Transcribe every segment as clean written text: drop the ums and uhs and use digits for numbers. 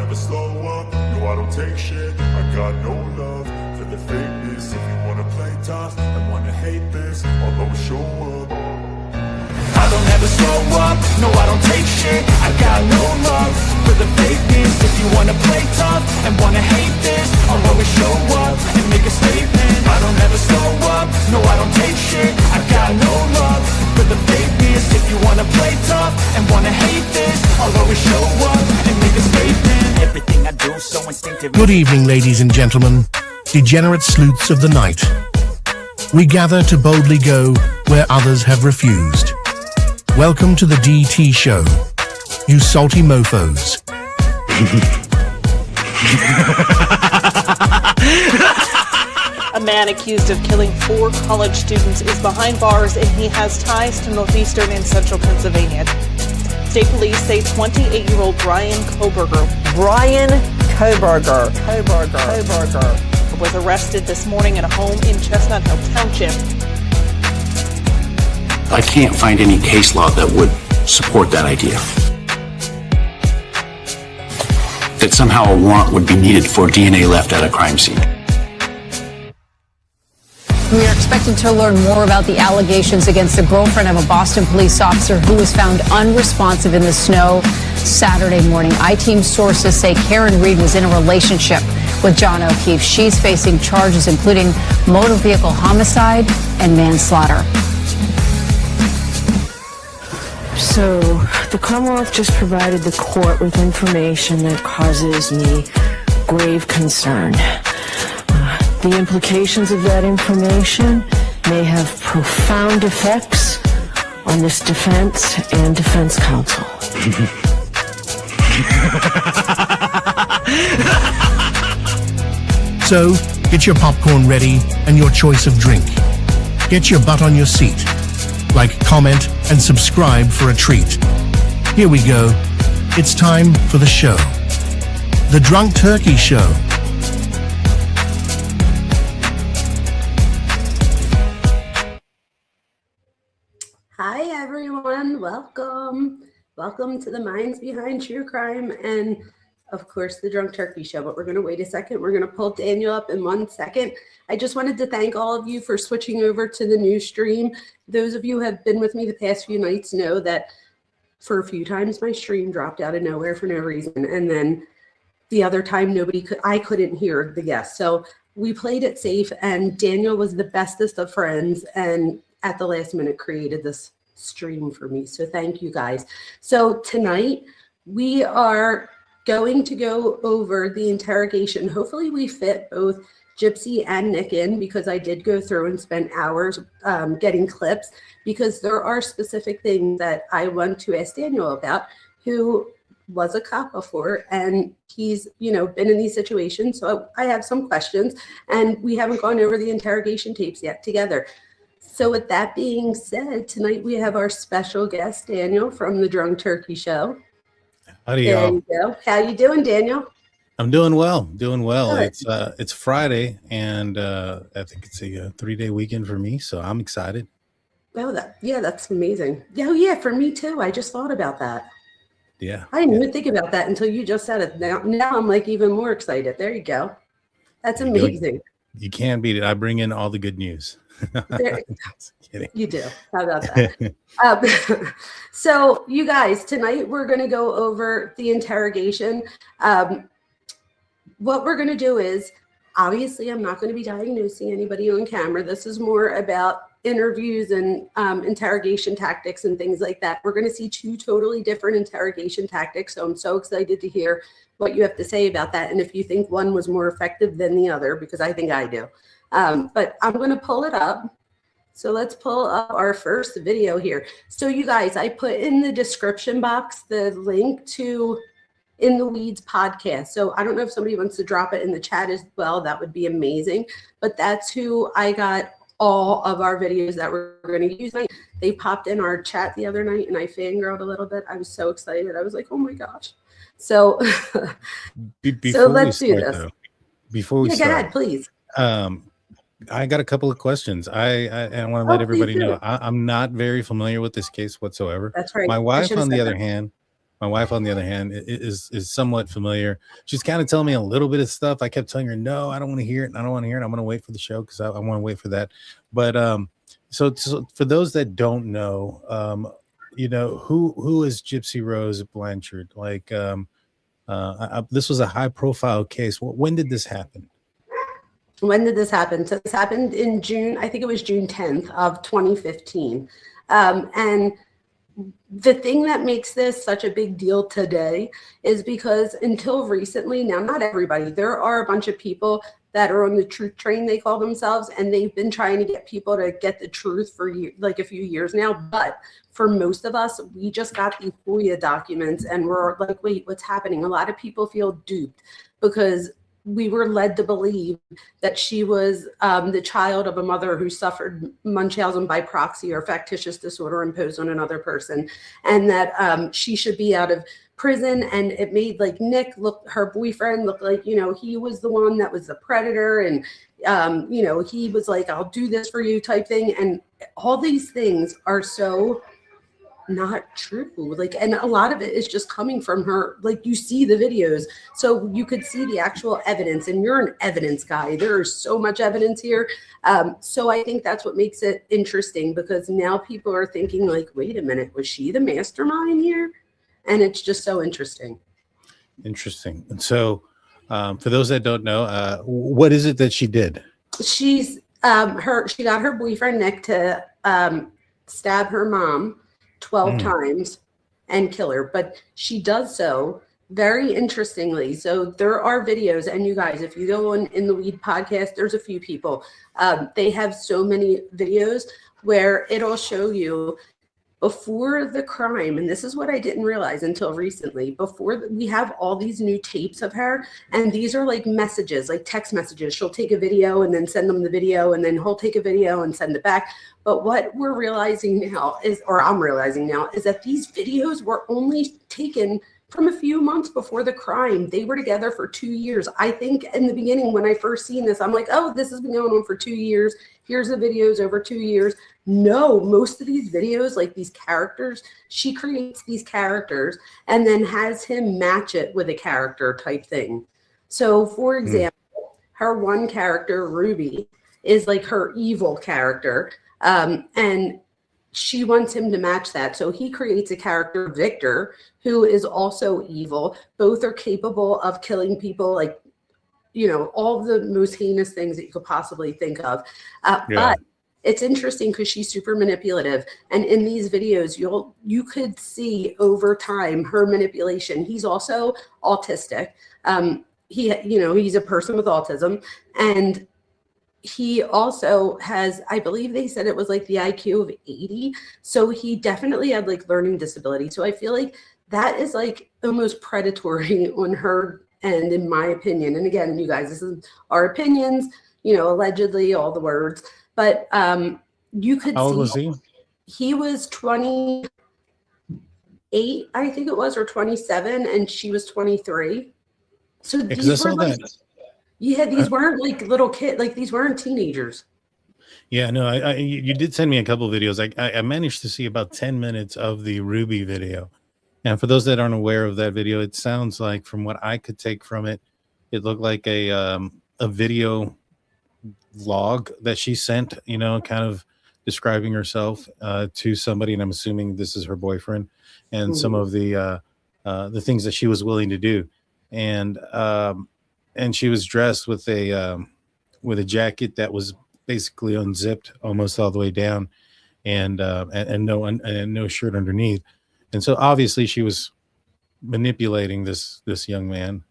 never slow up, no I don't take shit. I got no love for the fakeness. If you wanna play tough and wanna hate this, I'll always show up. I don't ever slow up, no I don't take shit. I got no love for the fakeness. If you wanna play tough and wanna hate this, I'll always show up and make a statement. I don't ever slow up, no I don't take shit. I got no love for the fakeness. If you wanna play tough and wanna hate this, I'll always show up and make a statement. Everything I do so instinctive. Good evening, ladies and gentlemen, degenerate sleuths of the night. We gather to boldly go where others have refused. Welcome to the DT show, you salty mofos. A man accused of killing 4 college students is behind bars, and he has ties to northeastern and central Pennsylvania. State police say 28-year-old Brian Koberger was arrested this morning at a home in Chestnut Hill Township. I can't find any case law that would support that idea. That somehow a warrant would be needed for DNA left at a crime scene. We are expecting to learn more about the allegations against the girlfriend of a Boston police officer who was found unresponsive in the snow Saturday morning. I-Team sources say Karen Reed was in a relationship with John O'Keefe. She's facing charges including motor vehicle homicide and manslaughter. So, the Commonwealth just provided the court with information that causes me grave concern. The implications of that information may have profound effects on this defense and defense counsel. So, get your popcorn ready and your choice of drink. Get your butt on your seat. Like, comment, and subscribe for a treat. Here we go. It's time for the show. The Drunk Turkey Show. Hi everyone, welcome to the minds behind true crime and of course the Drunk Turkey Show. But we're going to wait a second. We're going to pull Daniel up in 1 second. I just wanted to thank all of you for switching over to the new stream. Those of you who have been with me the past few nights know that for a few times my stream dropped out of nowhere for no reason, and then the other time I couldn't hear the guests. So we played it safe, and Daniel was the bestest of friends and at the last minute created this stream for me. So thank you guys. So tonight we are going to go over the interrogation. Hopefully we fit both Gypsy and Nick in, because I did go through and spend hours getting clips, because there are specific things that I want to ask Daniel about, who was a cop before, and he's, been in these situations. So I have some questions, and we haven't gone over the interrogation tapes yet together. So with that being said, tonight we have our special guest, Daniel from the Drunk Turkey Show. Howdy, y'all. How you doing, Daniel? I'm doing well. Good. It's Friday, and I think it's a 3-day weekend for me, so I'm excited. Oh, that's amazing. Yeah, for me too. I just thought about that. Yeah. I didn't even think about that until you just said it. Now I'm like even more excited. There you go. That's amazing. You can't beat it. I bring in all the good news. You do. How about that? So you guys, tonight we're going to go over the interrogation. What we're going to do is, obviously I'm not going to be diagnosing anybody on camera. This is more about interviews and interrogation tactics and things like that. We're going to see 2 totally different interrogation tactics. So I'm so excited to hear what you have to say about that, and if you think one was more effective than the other, because I think I do. But I'm going to pull it up. So let's pull up our first video here. So you guys, I put in the description box the link to In the Weeds podcast. So I don't know if somebody wants to drop it in the chat as well. That would be amazing. But that's who I got all of our videos that we're going to use. They popped in our chat the other night and I fangirled a little bit. I was so excited. I was like, oh my gosh. So, so let's do this. Before we start, go ahead, please. I got a couple of questions. I want to let everybody know I'm not very familiar with this case whatsoever. That's right. My wife, on the other hand, My wife, on the other hand, is somewhat familiar. She's kind of telling me a little bit of stuff. I kept telling her, no, I don't want to hear it. I don't want to hear it. I'm going to wait for the show because I want to wait for that. But so for those that don't know, who is Gypsy Rose Blanchard? Like, this was a high profile case. When did this happen? When did this happen? So this happened in June, I think it was June 10th of 2015. And the thing that makes this such a big deal today is because until recently, now not everybody, there are a bunch of people that are on the truth train, they call themselves, and they've been trying to get people to get the truth for like a few years now. But for most of us, we just got the FOIA documents and we're like, wait, what's happening? A lot of people feel duped because we were led to believe that she was the child of a mother who suffered Munchausen by proxy or factitious disorder imposed on another person, and that she should be out of prison. And it made like Nick her boyfriend look like, he was the one that was the predator. And, he was like, I'll do this for you type thing. And all these things are so not true. Like, and a lot of it is just coming from her. Like, you see the videos, so you could see the actual evidence, and you're an evidence guy. There is so much evidence here. So I think that's what makes it interesting, because now people are thinking like, wait a minute, was she the mastermind here? And it's just so interesting. Interesting. And so for those that don't know, what is it that she did? She got her boyfriend Nick to stab her mom 12 times and kill her, but she does so very interestingly. So there are videos, and you guys, if you go on In the Weed podcast, there's a few people, they have so many videos where it'll show you before the crime. And this is what I didn't realize until recently. We have all these new tapes of her, and these are like messages, like text messages. She'll take a video and then send them the video, and then he'll take a video and send it back. But what we're realizing now is, or I'm realizing now, is that these videos were only taken from a few months before the crime. They were together for 2 years. I think in the beginning, when I first seen this, I'm like, oh, this has been going on for 2 years. Here's the videos over 2 years. No, most of these videos, like these characters, she creates these characters and then has him match it with a character type thing. So for example, her one character, Ruby, is like her evil character. And she wants him to match that. So he creates a character, Victor, who is also evil. Both are capable of killing people, like, all the most heinous things that you could possibly think of. But it's interesting because she's super manipulative. And in these videos, you could see over time her manipulation. He's also autistic. He's a person with autism, and he also has, I believe they said it was like the IQ of 80. So he definitely had like learning disability. So I feel like that is like almost predatory on her end, in my opinion. And again, you guys, this is our opinions, allegedly, all the words. But you could How old see was he? He was 28, I think it was, or 27, and she was 23. So these were like, these weren't like little kids, like these weren't teenagers. Yeah, no, you did send me a couple of videos. I managed to see about 10 minutes of the Ruby video. And for those that aren't aware of that video, it sounds like, from what I could take from it, it looked like a video log that she sent, kind of describing herself to somebody, and I'm assuming this is her boyfriend, and some of the things that she was willing to do. And she was dressed with a jacket that was basically unzipped almost all the way down, and no shirt underneath. And so obviously she was manipulating this young man,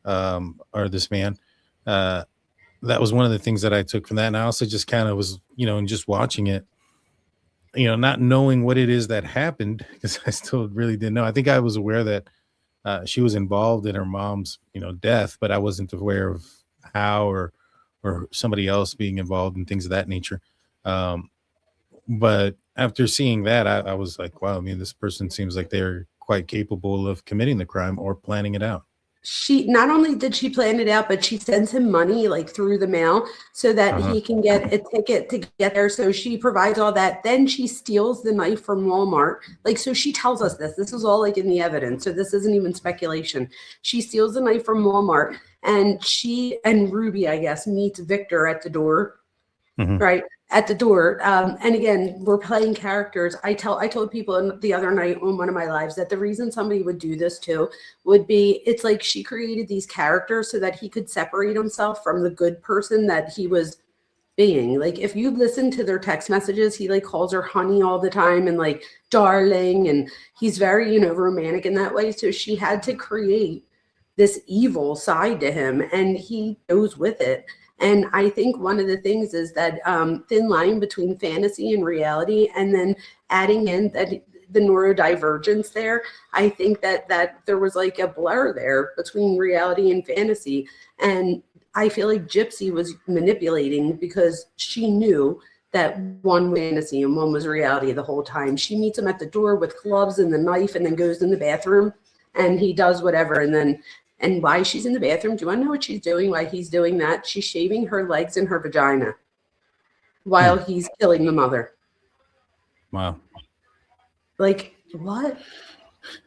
or this man. That was one of the things that I took from that. And I also just kind of was, and just watching it, not knowing what it is that happened, because I still really didn't know. I think I was aware that she was involved in her mom's, death, but I wasn't aware of how or somebody else being involved in things of that nature. But after seeing that, I was like, wow, this person seems like they're quite capable of committing the crime or planning it out. she not only did she plan it out, but she sends him money like through the mail so that he can get a ticket to get there. So she provides all that. Then she steals the knife from Walmart. Like, so she tells us this. This is all like in the evidence. So this isn't even speculation. She steals the knife from Walmart, and she and Ruby, I guess, meets Victor at the door. Right at the door. And again, we're playing characters. I told people the other night on one of my lives that the reason somebody would do this too would be, it's like she created these characters so that he could separate himself from the good person that he was being. Like, if you listen to their text messages, he like calls her honey all the time and like darling, and he's very, you know, romantic in that way. So she had to create this evil side to him, and he goes with it. And I think one of the things is that thin line between fantasy and reality, and then adding in that the neurodivergence there, I think that there was like a blur there between reality and fantasy. And I feel like Gypsy was manipulating because she knew that one was fantasy and one was reality the whole time. She meets him at the door with gloves and the knife, and then goes in the bathroom and he does whatever. And why she's in the bathroom, do you want to know what she's doing? Why he's doing that? She's shaving her legs and her vagina while he's killing the mother. Wow. Like, what?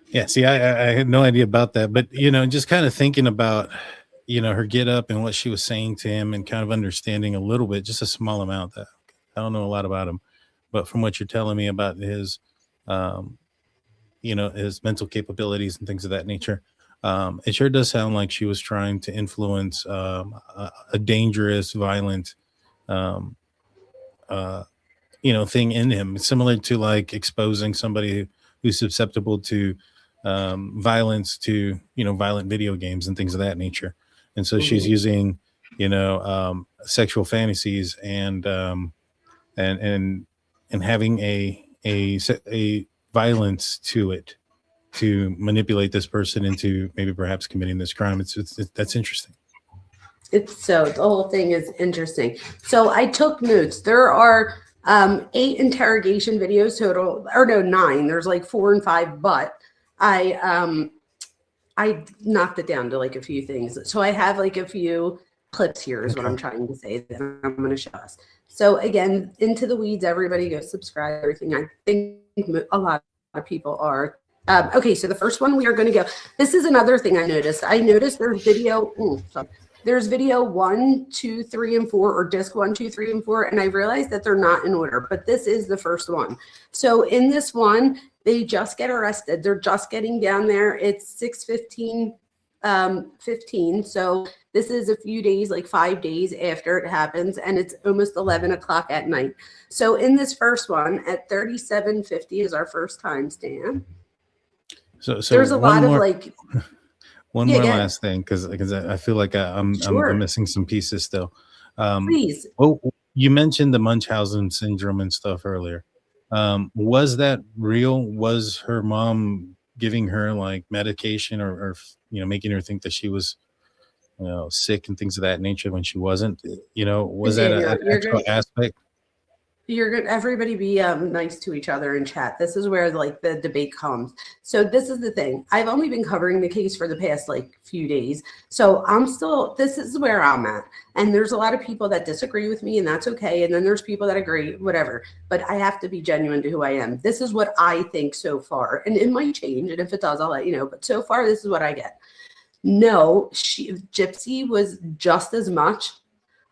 Yeah, see, I had no idea about that. But, you know, just kind of thinking about, you know, her get up and what she was saying to him, and kind of understanding a little bit, just a small amount. That I don't know a lot about him. But from what you're telling me about his, you know, his mental capabilities and things of that nature, it sure does sound like she was trying to influence a dangerous, violent, you know, thing in him, similar to like exposing somebody who's susceptible to violence, to, you know, violent video games and things of that nature. And so she's using, you know, sexual fantasies and having a violence to it, to manipulate this person into maybe perhaps committing this crime. It's that's interesting. It's so the whole thing is interesting. So I took notes. There are 8 interrogation videos total, or no, 9. There's like 4 and 5, but I knocked it down to like a few things. So I have like a few clips here is what I'm trying to say that I'm going to show us. So again, Into the Weeds, everybody go subscribe, everything. I think a lot of people are. Okay, so the first one we are going to go. This is another thing I noticed. I noticed there's video. There's video 1, 2, 3, and 4, or disc 1, 2, 3, and 4, and I realized that they're not in order, but this is the first one. So in this one, they just get arrested. They're just getting down there. It's 6:15, 15. So this is a few days, like 5 days after it happens, and it's almost 11 o'clock at night. So in this first one, at 37:50 is our first timestamp. So there's a lot of like. One more last thing, because I feel like I'm missing some pieces still. Please. Well, you mentioned the Munchausen syndrome and stuff earlier. Was that real? Was her mom giving her like medication or you know, making her think that she was, you know, sick and things of that nature when she wasn't? You know, was that an actual aspect? You're good. Everybody be nice to each other in chat. This is where like the debate comes. So this is the thing. I've only been covering the case for the past like few days. So this is where I'm at. And there's a lot of people that disagree with me, and that's okay. And then there's people that agree, whatever. But I have to be genuine to who I am. This is what I think so far. And it might change. And if it does, I'll let you know. But so far, this is what I get. No, Gypsy was just as much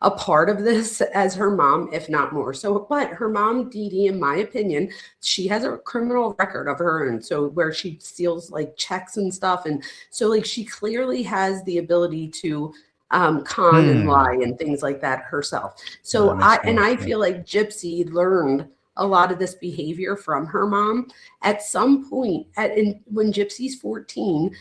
a part of this as her mom, if not more. So, but her mom, Dee Dee, in my opinion, she has a criminal record of her own. So where she steals like checks and stuff. And so like she clearly has the ability to con and lie and things like that herself. So I feel like Gypsy learned a lot of this behavior from her mom. At some point when Gypsy's 14,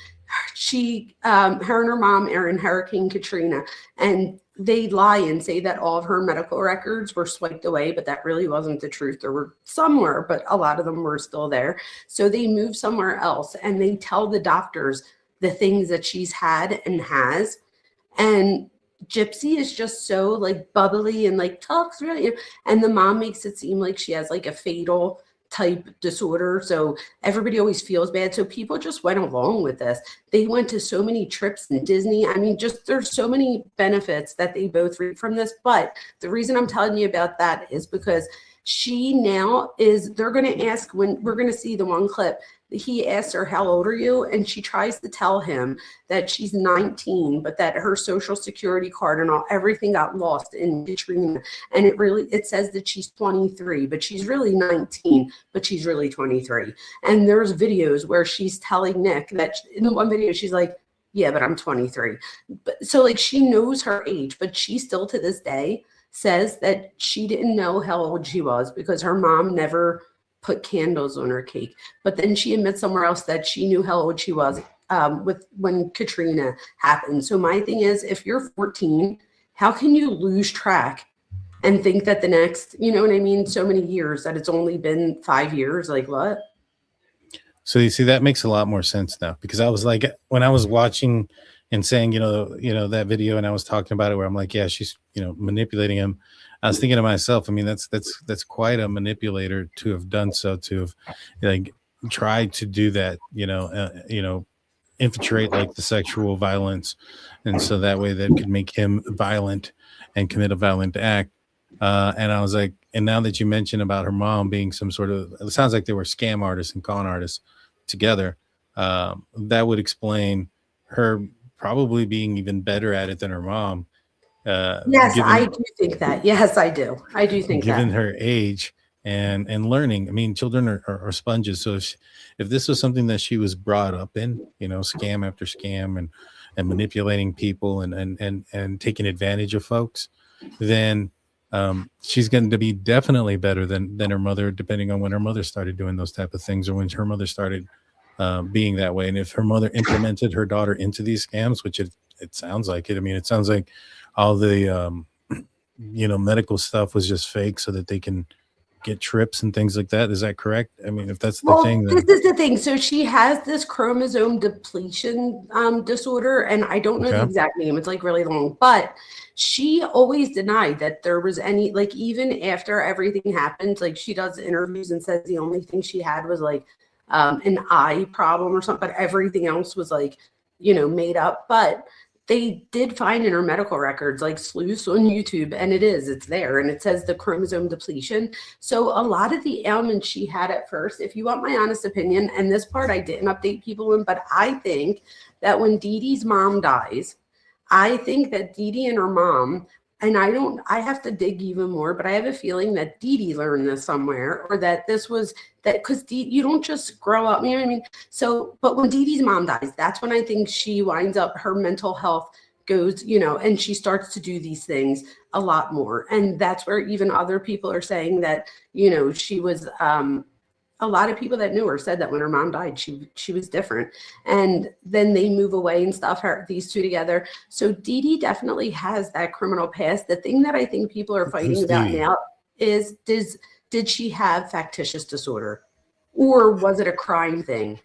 her and her mom are in Hurricane Katrina, and they lie and say that all of her medical records were swiped away, but that really wasn't the truth. There were somewhere, but a lot of them were still there. So they move somewhere else, and they tell the doctors the things that she's had and has. And Gypsy is just so like bubbly and like talks really, and the mom makes it seem like she has like a fatal type disorder. So everybody always feels bad. So people just went along with this. They went to so many trips in Disney. I mean, just there's so many benefits that they both reap from this. But the reason I'm telling you about that is because she now is, they're going to ask, when we're going to see the one clip, he asks her, how old are you? And she tries to tell him that she's 19, but that her social security card and everything got lost in Katrina. And it says that she's 23, but she's really 19, but she's really 23. And there's videos where she's telling Nick that in the one video, she's like, yeah, but I'm 23. But so like she knows her age, but she still to this day says that she didn't know how old she was because her mom never put candles on her cake. But then she admits somewhere else that she knew how old she was when Katrina happened. So my thing is, if you're 14, how can you lose track and think that the next, you know what I mean, so many years, that it's only been 5 years? Like what? So you see, that makes a lot more sense now, because I was like, when I was watching and saying, you know, that video, and I was talking about it where I'm like, yeah, she's, manipulating him. I was thinking to myself, I mean, that's quite a manipulator to have done so, to have like tried to do that, infiltrate like the sexual violence. And so that way that could make him violent and commit a violent act. And I was like, and now that you mentioned about her mom being some sort of, it sounds like they were scam artists and con artists together. That would explain her probably being even better at it than her mom. Yes, I do think that. Yes, I do. I do think given that. her age and learning. I mean, children are sponges. So if this was something that she was brought up in, scam after scam and manipulating people and taking advantage of folks, then she's going to be definitely better than her mother, depending on when her mother started doing those type of things, or when her mother started being that way. And if her mother implemented her daughter into these scams, which it sounds like it. I mean, it sounds like all the medical stuff was just fake so that they can get trips and things like that. Is that correct? I mean, if that's the thing, then... this is the thing. So she has this chromosome depletion disorder, and I don't know the exact name. It's like really long, but she always denied that there was any, like, even after everything happened, like she does interviews and says the only thing she had was like an eye problem or something, but everything else was like, made up. But they did find in her medical records, like sleuths on YouTube, and it's there, and it says the chromosome depletion. So a lot of the ailments she had at first, if you want my honest opinion, and this part I didn't update people in, but I think that when Dee Dee's mom dies, I think that Dee Dee and her mom, and I have to dig even more, but I have a feeling that Dee Dee learned this somewhere, or that this was that, because you don't just grow up, you know what I mean? So, but when Dee Dee's mom dies, that's when I think she winds up, her mental health goes, and she starts to do these things a lot more. And that's where even other people are saying that, she was, a lot of people that knew her said that when her mom died, she was different. And then they move away and stuff, these two together. So Dee Dee definitely has that criminal past. The thing that I think people are fighting about now is, did she have factitious disorder, or was it a crime thing?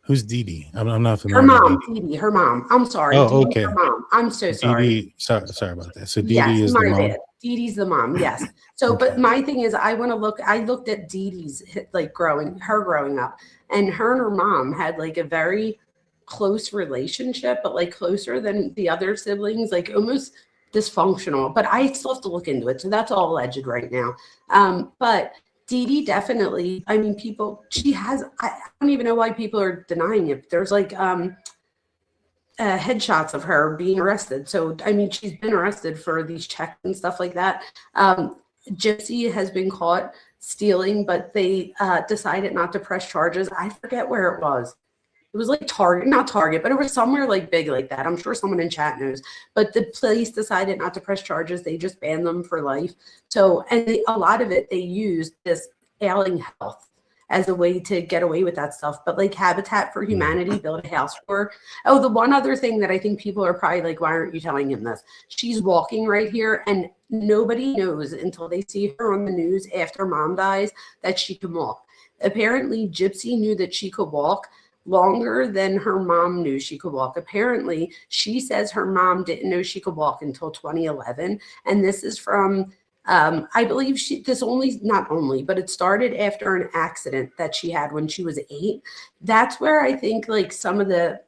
Who's Dee Dee? I'm not familiar. Her mom, Dee Dee, her mom. I'm sorry. Oh, Dee Dee, okay. her mom. I'm so sorry. Dee Dee, sorry about that. So Dee Dee is the mom. Dee Dee's the mom, yes. So, okay. But my thing is, I looked at Dee Dee's, like, growing up, and her mom had like a very close relationship, but like closer than the other siblings, like almost dysfunctional. But I still have to look into it. So that's all alleged right now. But Dee Dee definitely, I mean, I don't even know why people are denying it. There's like headshots of her being arrested. So, I mean, she's been arrested for these checks and stuff like that. Gypsy has been caught stealing, but they decided not to press charges. I forget where it was. It was like not Target, but it was somewhere like big like that. I'm sure someone in chat knows. But the police decided not to press charges. They just banned them for life. So, and a lot of it, they used this ailing health as a way to get away with that stuff. But like Habitat for Humanity built a house for her. Oh, the one other thing that I think people are probably like, why aren't you telling him this? She's walking right here, and nobody knows until they see her on the news after mom dies that she can walk. Apparently, Gypsy knew that she could walk longer than her mom knew she could walk. Apparently, she says her mom didn't know she could walk until 2011. And this is from I believe but it started after an accident that she had when she was 8. That's where I think like some of the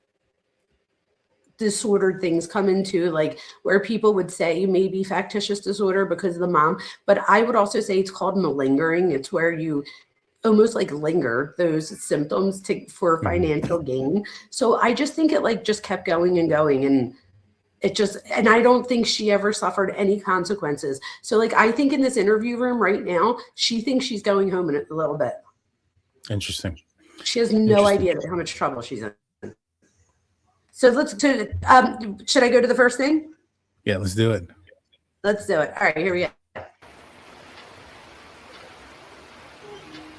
disordered things come into, like where people would say maybe factitious disorder because of the mom, but I would also say it's called malingering. It's where you almost like linger those symptoms for financial gain. So I just think it like just kept going and going, and and I don't think she ever suffered any consequences. So like I think in this interview room right now, she thinks she's going home in a little bit. Interesting. She has no idea how much trouble she's in. So should I go to the first thing? Yeah, let's do it. Let's do it. All right, here we go.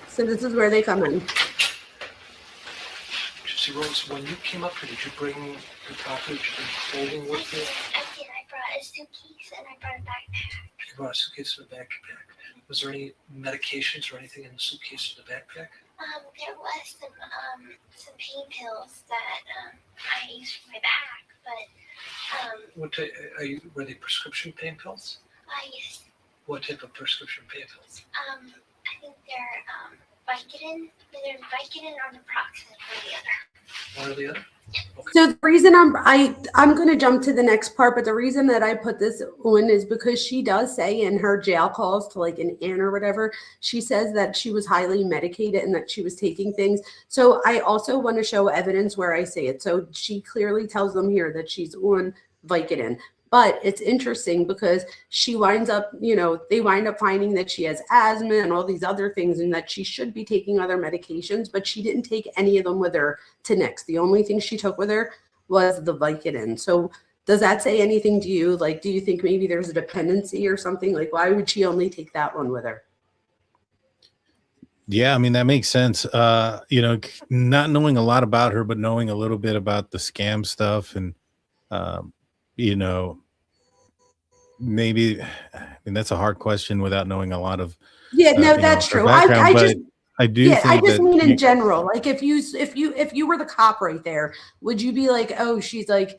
So this is where they come in. Gypsy Rose, when you came up here, did you bring your package and clothing with you? I did. I brought a suitcase and I brought a backpack. You brought a suitcase and a backpack. Was there any medications or anything in the suitcase or the backpack? There was some pain pills that I used for my back, but were they prescription pain pills? Yes. What type of prescription pain pills? I think they're Vicodin, either Vicodin or naproxen, or the other. One or the other? Okay. So the reason I'm going to jump to the next part, but the reason that I put this on is because she does say in her jail calls to like an aunt or whatever, she says that she was highly medicated and that she was taking things. So I also want to show evidence where I say it. So she clearly tells them here that she's on Vicodin. But it's interesting because she winds up, they wind up finding that she has asthma and all these other things and that she should be taking other medications, but she didn't take any of them with her to Nick's. The only thing she took with her was the Vicodin. So does that say anything to you? Like, do you think maybe there's a dependency or something? Like, why would she only take that one with her? Yeah, I mean, that makes sense. Not knowing a lot about her, but knowing a little bit about the scam stuff and, maybe, I mean, that's a hard question without knowing a lot of. That's true. I just mean in general, like if you were the cop right there, would you be like, oh, she's like,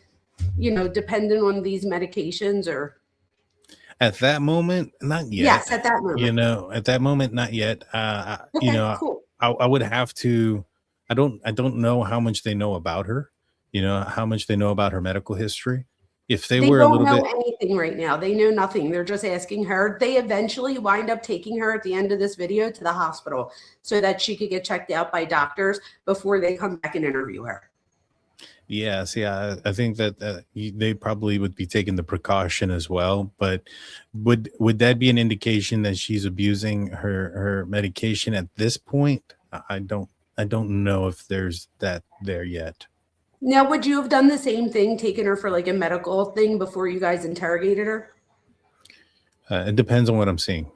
dependent on these medications? Or at that moment, not yet. Yes, at that moment. At that moment, not yet. Cool. I would have to. I don't know how much they know about her. How much they know about her medical history. If they were don't know anything right now. They know nothing. They're just asking her. They eventually wind up taking her at the end of this video to the hospital so that she could get checked out by doctors before they come back and interview her. Yes, yeah. I think that they probably would be taking the precaution as well. But would that be an indication that she's abusing her medication at this point? I don't know if there's that there yet. Now, would you have done the same thing, taken her for like a medical thing before you guys interrogated her? It depends on what I'm seeing.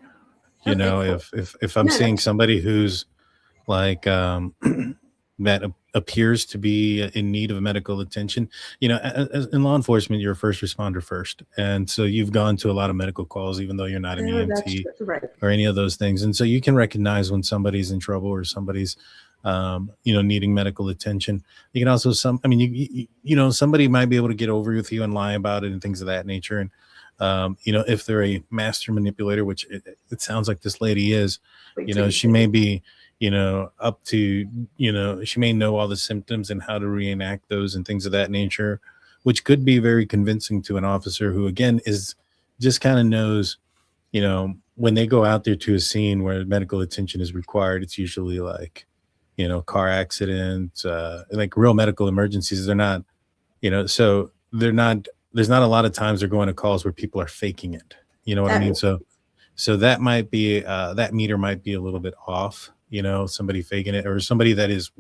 Cool. If I'm seeing somebody who's like that appears to be in need of medical attention, as in law enforcement, you're a first responder first, and so you've gone to a lot of medical calls, even though you're not an EMT or any of those things, and so you can recognize when somebody's in trouble or somebody's needing medical attention. You can also somebody might be able to get over with you and lie about it and things of that nature. And, if they're a master manipulator, which it sounds like this lady is, she may be, up to, she may know all the symptoms and how to reenact those and things of that nature, which could be very convincing to an officer who, again, is just kind of knows, when they go out there to a scene where medical attention is required, it's usually like, car accidents, like real medical emergencies. They're not, so there's not a lot of times they're going to calls where people are faking it. You know what I mean? So that might be, that meter might be a little bit off, somebody faking it, or somebody that is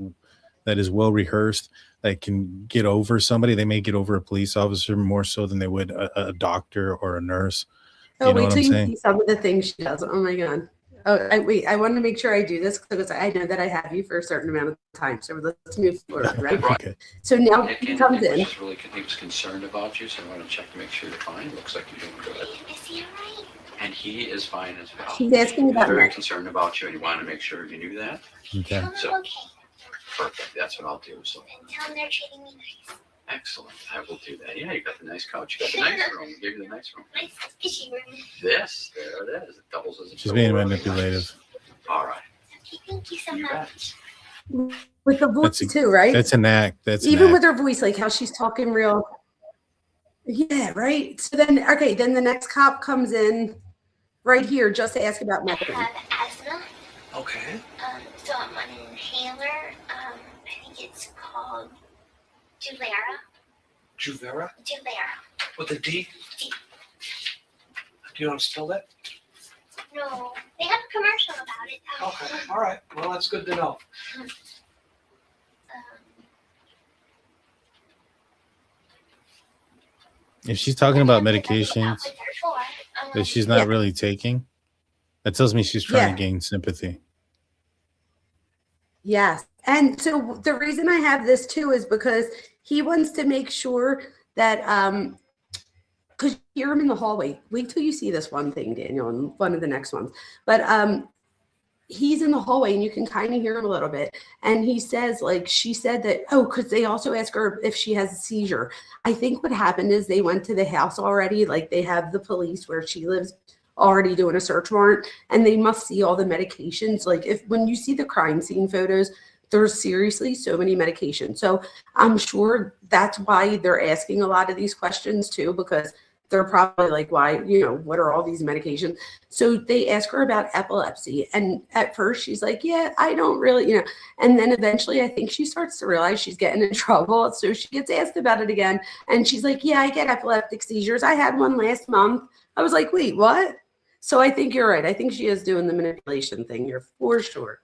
well rehearsed, that can get over somebody. They may get over a police officer more so than they would a doctor or a nurse. Wait till you see some of the things she does. Oh my God. Oh, I want to make sure I do this because I know that I have you for a certain amount of time. So let's move forward, right? Okay. So now he comes in. He was concerned about you, so I want to check to make sure you're fine. Looks like you're doing good. Is he all right? And he is fine as well. He's asking about very me. concerned about you, and he wanted to make sure you knew that. Okay. Tell him I'm okay. Perfect. That's what I'll do. So And tell him they're treating me nice. Excellent. I will do that. Yeah, you got the nice couch. You got the nice room. We gave you the nice room. Nice fishy room. This, there it is. It doubles as a She's being door. manipulative. All right. Okay, thank you so You bet. much. With the voice too, right? That's an act. That's Even an with act. her voice, like how she's talking real. Yeah, right. So then, okay, then the next cop comes in right here just to ask about I methadone. have asthma. Okay. So I'm on an inhaler. I think it's called Juvera. Juvera Juvera. with a D. D. Do you want to spell that? No, they have a commercial about it. Okay. All right. Well, that's good to know. If she's talking about That's what I medications went with her for. that she's not Yeah. really taking, that tells me she's trying Yeah. to gain sympathy. Yes. And so the reason I have this too is because he wants to make sure that because you hear him in the hallway. Wait till you see this one thing, Daniel, and one of the next ones. But he's in the hallway and you can kind of hear him a little bit. And he says, like, she said that, oh, because they also ask her if she has a seizure. I think what happened is they went to the house already. Like they have the police where she lives already doing a search warrant, and they must see all the medications. Like when you see the crime scene photos, there's seriously so many medications. So I'm sure that's why they're asking a lot of these questions too, because they're probably like, why, what are all these medications? So they ask her about epilepsy. And at first she's like, yeah, I don't really, and then eventually I think she starts to realize she's getting in trouble. So she gets asked about it again. And she's like, yeah, I get epileptic seizures. I had one last month. I was like, wait, what? So I think you're right. I think she is doing the manipulation thing here for sure.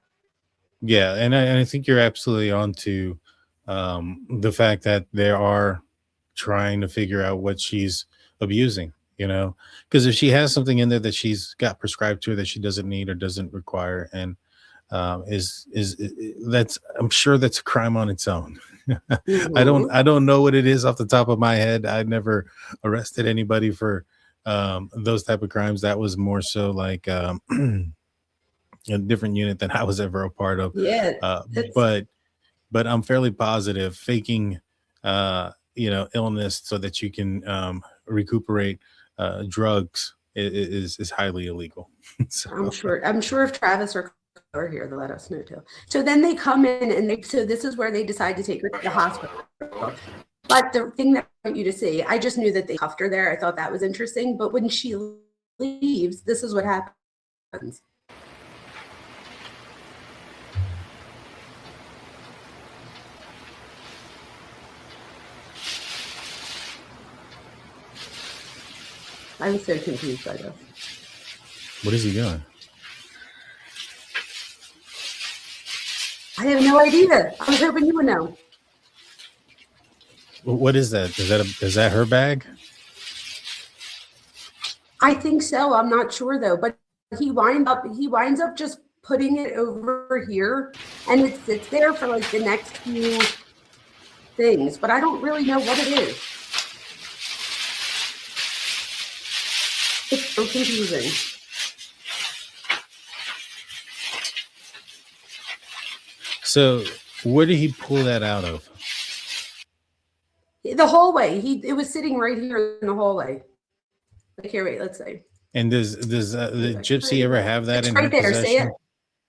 Yeah, and I think you're absolutely on to the fact that they are trying to figure out what she's abusing, because if she has something in there that she's got prescribed to her that she doesn't need or doesn't require, and that's, I'm sure that's a crime on its own. Mm-hmm. I don't know what it is off the top of my head. I never arrested anybody for those type of crimes. That was more so like a different unit than I was ever a part of. Yeah. But I'm fairly positive faking illness so that you can recuperate drugs is highly illegal. So I'm sure if Travis or Claire are here, they'll let us know too. So then they come in and so this is where they decide to take her to the hospital. But the thing that I want you to see, I just knew that they cuffed her there. I thought that was interesting. But when she leaves, this is what happens. I was so confused by this. what is he doing? I have no idea. I was hoping you would know. What is that? Is that her bag? I think so. I'm not sure though. But he winds up just putting it over here, and it sits there for like the next few things. But I don't really know what it is. It's so confusing. So where did he pull that out of? The hallway. It was sitting right here in the hallway. Like here, wait, let's see. And does the Gypsy ever have that It's in right her there. possession? See it?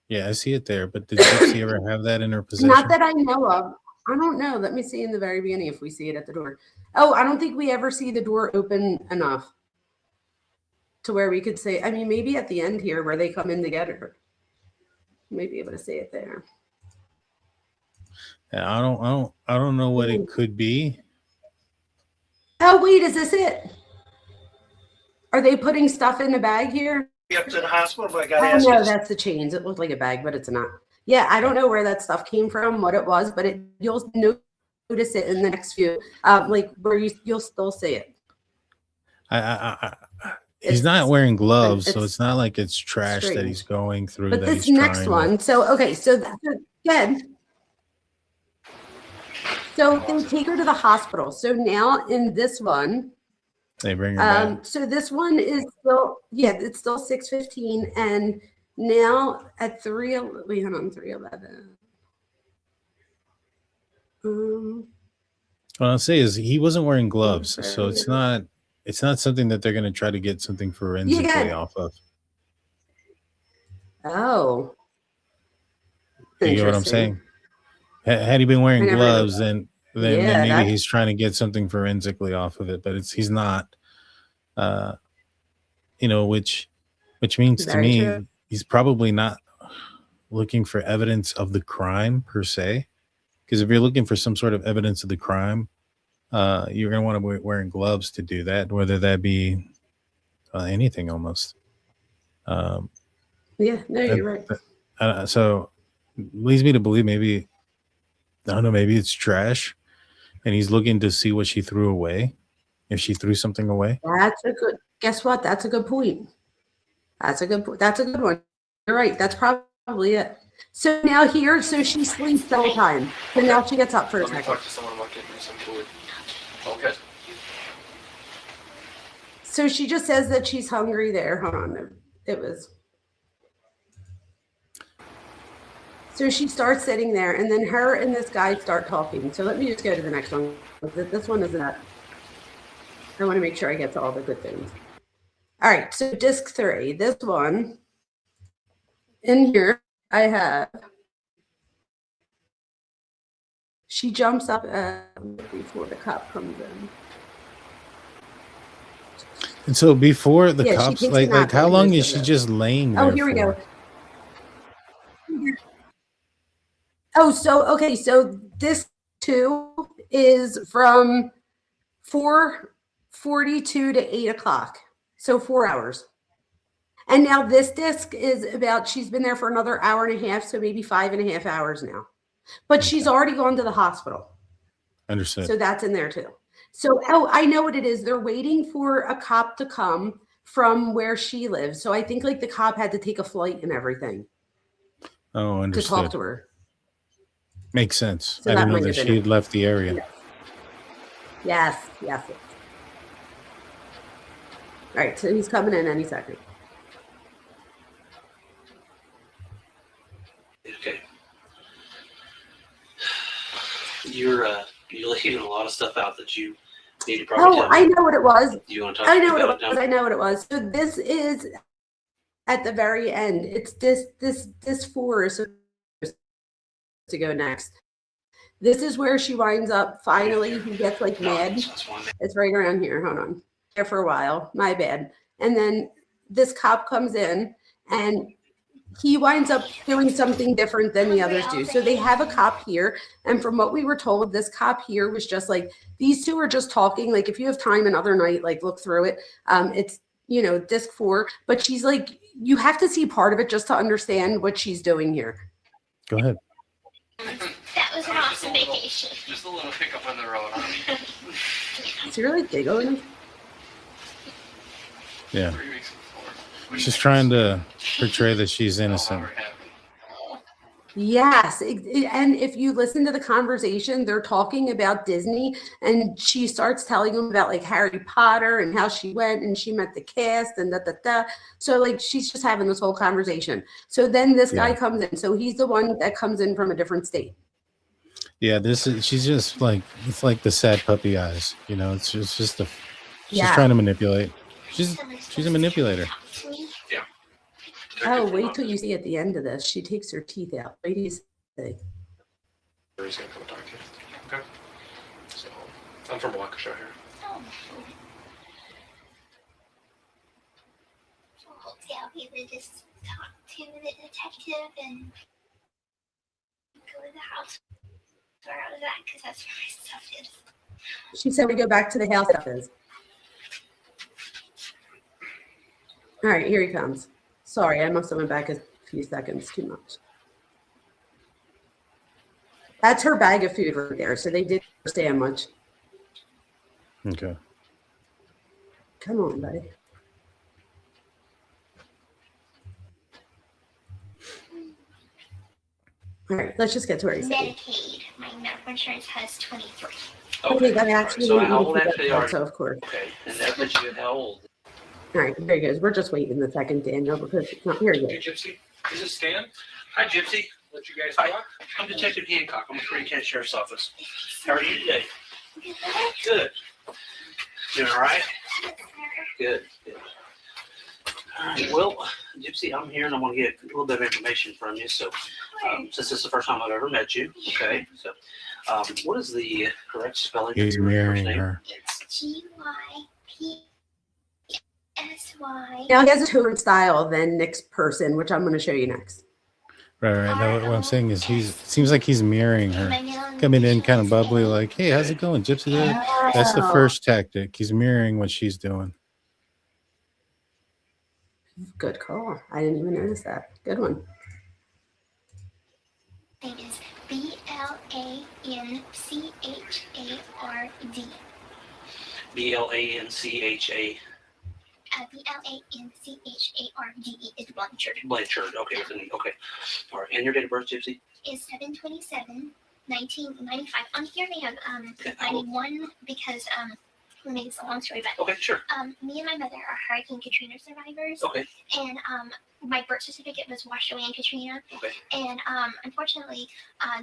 Yeah, I see it there. But did Gypsy ever have that in her possession? Not that I know of. I don't know. Let me see in the very beginning if we see it at the door. Oh, I don't think we ever see the door open enough to where we could say, I mean, maybe at the end here where they come in to get her. You might be able to see it there. Yeah, I don't know what it could be. Oh, wait, is this it? Are they putting stuff in the bag here? Up to the hospital, but I got to Oh, ask no, you. that's the chains. It looked like a bag, but it's not. Yeah, I don't know where that stuff came from, what it was, but you'll notice it in the next few, like where you'll still see it. He's not wearing gloves, so it's it's not like it's trash that strange. he's going through. But that this he's next trying one, so okay, so again, so they take her to the hospital. So now in this one, they bring her back. so this one is still, it's still 6:15, and now at 3:11. What I'll say is he wasn't wearing gloves, so it's not something that they're going to try to get something forensically off of. Oh. You get what I'm saying? Had he been wearing gloves, then maybe he's trying to get something forensically off of it, but he's not. Which means to me he's probably not looking for evidence of the crime per se. Because if you're looking for some sort of evidence of the crime, you're going to want to be wearing gloves to do that, whether that be anything almost. You're right. So leads me to believe maybe it's trash, and he's looking to see what she threw away, if she threw something away. Guess what? That's a good point. That's a good one. You're right. That's probably it. So now she sleeps the whole time. So now she gets up for a second. Talk to someone about getting me some food. Okay. So she just says that she's hungry there. Hold on. So she starts sitting there, and then her and this guy start talking. So let me just go to the next one. This one is that. I want to make sure I get to all the good things. All right. So disc 3. This one. In here, I have. She jumps up before the cop comes in. And so before the cops, like how long is she just laying there? Oh, here we go. Oh, so this 2 is from 4:42 to 8 o'clock. So 4 hours. And now this disc is she's been there for another hour and a half, so maybe 5.5 hours now. But she's already gone to the hospital. Understood. So that's in there too. So, I know what it is. They're waiting for a cop to come from where she lives. So I think like the cop had to take a flight and everything. Oh, understood. To talk to her. Makes sense. So I didn't know that she had left the area. Yes. All right, so he's coming in any second. Okay. You're leaving a lot of stuff out that you need to probably tell me. I know what it was. Do you want to talk about it? I know what it was. So this is at the very end. It's this 4 is supposed to go next. This is where she winds up. Finally, he gets like mad. It's right around here. Hold on. There for a while. My bad. And then this cop comes in and he winds up doing something different than the others do. So they have a cop here. And from what we were told, this cop here was just like, these two are just talking. Like if you have time another night, like look through it. It's, disc 4, but she's like, you have to see part of it just to understand what she's doing here. Go ahead. That was an awesome vacation. Just a little hiccup on the road. Is he really giggling? Yeah. She's trying to portray that she's innocent. Yes. And if you listen to the conversation, they're talking about Disney and she starts telling them about like Harry Potter and how she went and she met the cast and da. So like she's just having this whole conversation. So then this guy comes in. So he's the one that comes in from a different state. Yeah, she's just like, it's like the sad puppy eyes, it's just she's trying to manipulate. She's a manipulator. Yeah. Oh, wait till you see at the end of this. She takes her teeth out. Wait till you see. He's gonna come talk to you. Okay. So I'm from Waukesha here. Oh. So yeah, we would just talk to the detective and go to the house where I was at because that's where my stuff is. She said we go back to the house stuff is. All right, here he comes. Sorry, I must have went back a few seconds too much. That's her bag of food right there. So they didn't understand much. Okay. Come on, buddy. All right, let's just get to where he's saying. Medicaid. My medical insurance has 23. Okay, that actually. So how old actually are you? So of course. Okay, and that puts you at how old? All right, there he goes. We're just waiting a second, Daniel, because it's not here yet. Hey, Gypsy. Is it Stan? Hi, Gypsy. Let you guys Hi. talk. I'm Detective Hancock. I'm with Green County Sheriff's Office. How are you today? Good. Doing all right? Good. Good. All right. Well, Gypsy, I'm here and I want to get a little bit of information from you. So, since this is the first time I've ever met you, okay. So, what is the correct spelling? He's of your marrying first name? her. It's GYPSY. Now he has a different style than Nick's person, which I'm going to show you next. Right. No, what I'm saying is seems like he's mirroring her, coming in kind of bubbly, like, "Hey, how's it going, Gypsy?" That's the first tactic. He's mirroring what she's doing. Good call. I didn't even notice that. Good one. Name is BLANCHARD. BLANCHA. BLANCHARD is Blanchard. Blanchard. Okay. Okay. All right. And your date of birth, Gypsy? Is 7/27/1995. On here they have 91 because let me make this a long story, but okay, sure. Me and my mother are Hurricane Katrina survivors. Okay. And my birth certificate was washed away in Katrina. Okay. And unfortunately,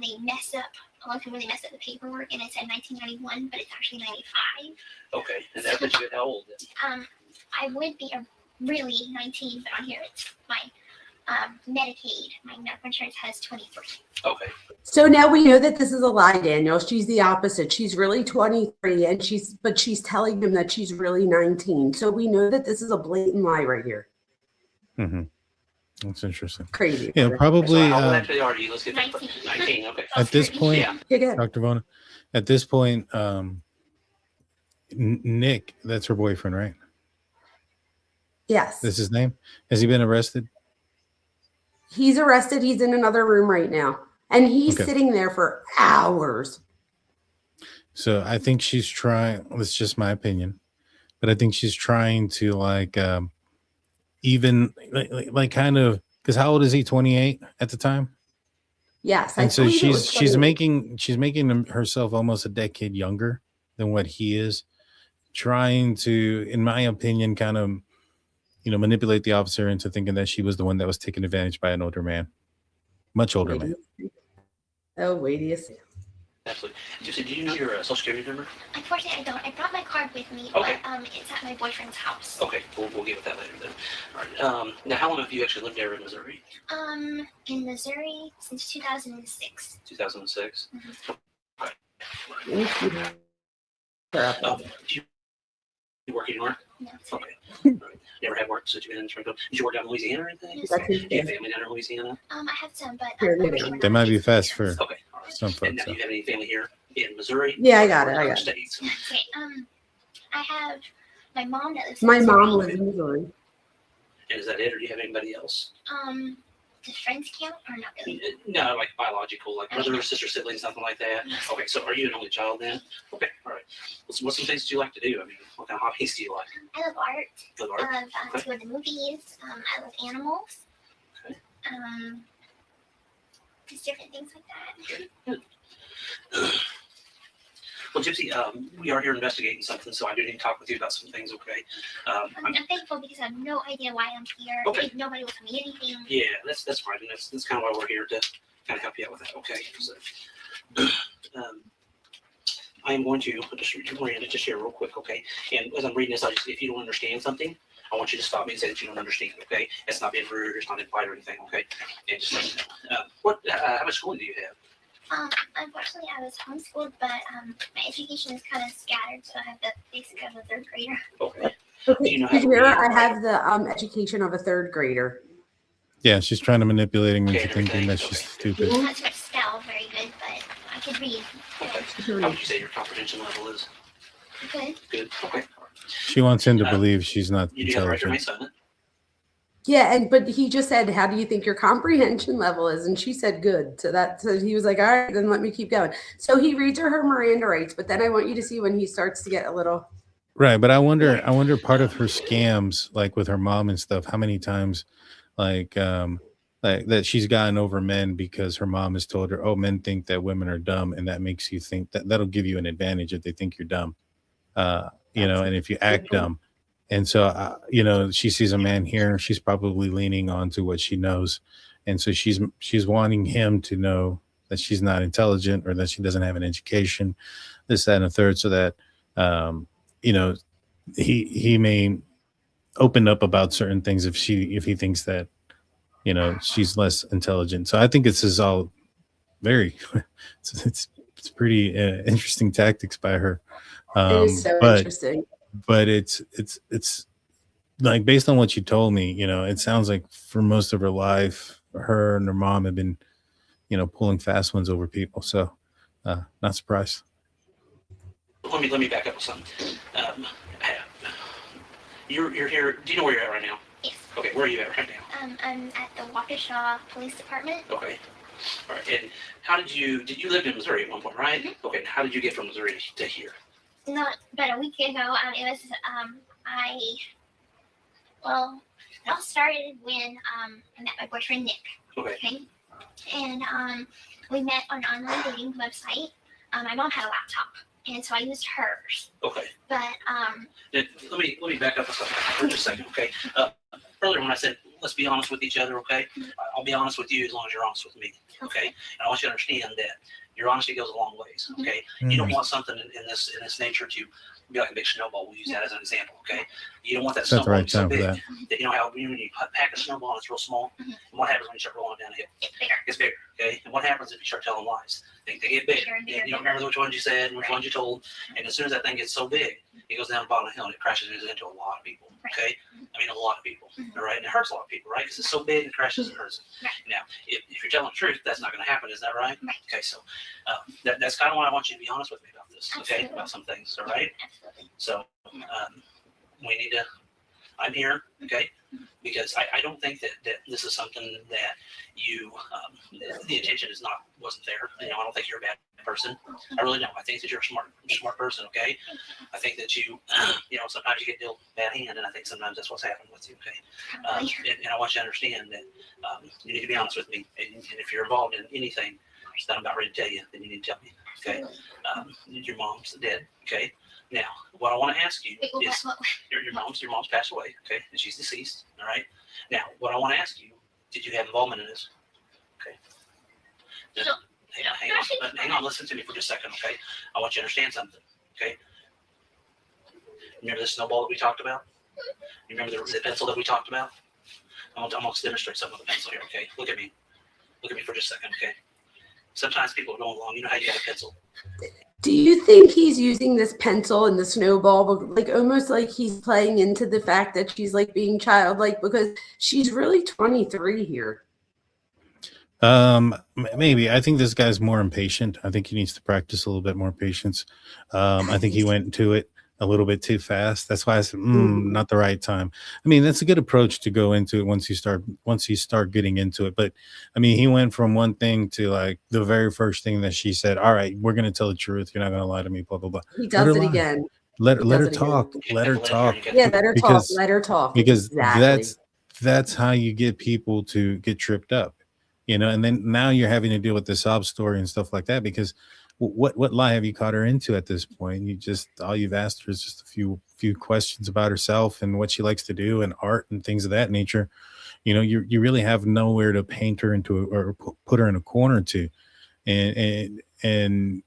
they messed up a long time ago. They messed up the paperwork, and it said 1991, but it's actually 95. Okay. And that puts you at how old then? I would be really 19, but on here it's my Medicaid. My medical insurance has 23. Okay. So now we know that this is a lie, Daniel. She's the opposite. She's really 23 and she's telling him that she's really 19. So we know that this is a blatant lie right here. Mm-hmm. That's interesting. Crazy. Yeah, probably. So how old actually are you? Let's get 19. 19. Okay. At this point, yeah. Dr. Vona, at this point, Nick, that's her boyfriend, right? Yes. That's his name. Has he been arrested? He's arrested. He's in another room right now. And he's sitting there for hours. So I think she's trying, that's just my opinion, but I think she's trying to even kind of, because how old is he? 28 at the time? Yes. And so she's making herself almost a decade younger than what he is, trying to, in my opinion, kind of, manipulate the officer into thinking that she was the one that was taken advantage by an older man, much older man. Oh, wait, do you see? Absolutely. Did you know your social security number? Unfortunately, I don't. I brought my card with me, okay. But it's at my boyfriend's house. Okay, we'll get with that later then. All right. Now, how long have you actually lived there in Missouri? In Missouri since 2006. 2006. Mm-hmm. Okay. Do you work anywhere? No. Okay. Right. Never had work since you've been in Springfield. Did you work down in Louisiana or anything? Yes, do you have family down in Louisiana? I have some, but They might be fast for okay. All right. some folks. And now, do you have any family here in Missouri? Yeah, I got it. States? Okay. I have my mom that lives. My mom lives in Missouri. And is that it, or do you have anybody else? Does friends count or not really? No, like biological, like brother or sister, siblings, something like that. Yes. Okay, so are you an only child then? Okay, all right. What's some things do you like to do? I mean, what kind of hobbies do you like? I love art. You love art? I love to go to the movies. I love animals. Okay. Just different things like that. Good. Well, Gypsy, we are here investigating something, so I do need to talk with you about some things, okay? I'm thankful because I have no idea why I'm here. Okay. If nobody will tell me anything. Yeah, that's fine, and that's kind of why we're here, to kind of help you out with that, okay? So, I am going to just read it just here real quick, okay? And as I'm reading this, if you don't understand something, I want you to stop me and say that you don't understand, okay? It's not being rude, or it's not implied or anything, okay? And just let me know. How much schooling do you have? Unfortunately, I was homeschooled, but my education is kind of scattered, so I have the basic of a third grader. Okay. Okay, here I have the education of a third grader. Yeah, she's trying to manipulate him into thinking that she's stupid. I'm not to spell very good, but I could read. Okay. How would you say your comprehension level is? Good. Good. Okay. She wants him to believe she's not You do have the right to remain intelligent. silent. Yeah, but he just said, "How do you think your comprehension level is?" And she said, "Good." So he was like, "All right, then let me keep going." So he reads her Miranda rights, but then I want you to see when he starts to get a little. Right, but I wonder part of her scams, like with her mom and stuff, how many times, like that she's gotten over men because her mom has told her, "Oh, men think that women are dumb," and that makes you think that'll give you an advantage if they think you're dumb, and if you act dumb. And so, she sees a man here, she's probably leaning on to what she knows. And so she's wanting him to know that she's not intelligent or that she doesn't have an education. this, that, and a third, so that you know, he may open up about certain things if he thinks that, you know, she's less intelligent. So I think this is all very it's pretty interesting tactics by her. It is so interesting. But it's like, based on what you told me, you know, it sounds like for most of her life, her and her mom have been, you know, pulling fast ones over people. So not surprised. Let me back up with something. You're here. Do you know where you're at right now? Yes. Okay, where are you at right now? I'm at the Waukesha Police Department. Okay. All right. And how did you live in Missouri at one point, right? Mm-hmm. Okay. How did you get from Missouri to here? Not about a week ago. It was it all started when I met my boyfriend Nick. Okay. And we met on an online dating website. My mom had a laptop, and so I used hers. Okay. But let me back up a second for just a second. Okay. Earlier when I said let's be honest with each other, okay, I'll be honest with you as long as you're honest with me. Okay. And I want you to understand that your honesty goes a long ways. Okay. You don't want something in this nature to be like a big snowball. We'll use that as an example. Okay. You don't want that snowball to be so big that you know how when you pack a snowball and it's real small, and what happens when you start rolling down a hill? It's bigger. Okay. And what happens if you start telling lies? They get bigger. And you don't remember which ones you said and which ones you told. And as soon as that thing gets so big, it goes down the bottom of the hill and it crashes into a lot of people. Okay. I mean, a lot of people. All right. And it hurts a lot of people, right? Because it's so big, it crashes and hurts. Now, if you're telling the truth, that's not going to happen. Is that right? Okay. So that's kind of why I want you to be honest with me about this. Okay. About some things. All right. So we need to. I'm here. Okay. Because I don't think that this is something that you the intention wasn't there. You know, I don't think you're a bad person. I really don't. I think that you're a smart person. Okay. I think that you know, sometimes you get dealt bad hand, and I think sometimes that's what's happened with you. Okay. And I want you to understand that you need to be honest with me. And if you're involved in anything that I'm about ready to tell you, then you need to tell me. Okay. Your mom's dead. Okay. Now, what I want to ask you is your mom's passed away, okay, and she's deceased. All right. Now, what I want to ask you, did you have involvement in this? Okay. Hang on, listen to me for just a second, okay? I want you to understand something, okay? Remember the snowball that we talked about? You remember the pencil that we talked about? I'm going to demonstrate something with the pencil here, okay? Look at me. Look at me for just a second, okay? Sometimes people are going along. You know how you have a pencil. Do you think he's using this pencil and the snowball, like almost like he's playing into the fact that she's like being childlike, because she's really 23 here? Maybe. I think this guy's more impatient. I think he needs to practice a little bit more patience. I think he went into it a little bit too fast. That's why I said, not the right time. I mean, that's a good approach to go into it once you start getting into it. But I mean, he went from one thing to like the very first thing that she said, all right, we're going to tell the truth. You're not going to lie to me, blah, blah, blah. He does it again. Let her talk. Let her talk. Yeah, let her talk. Let her talk. Because exactly. that's how you get people to get tripped up, you know, and then now you're having to deal with the sob story and stuff like that, because what lie have you caught her into at this point? All you've asked her is just a few questions about herself and what she likes to do and art and things of that nature. You know, you really have nowhere to paint her into or put her in a corner to. And I'm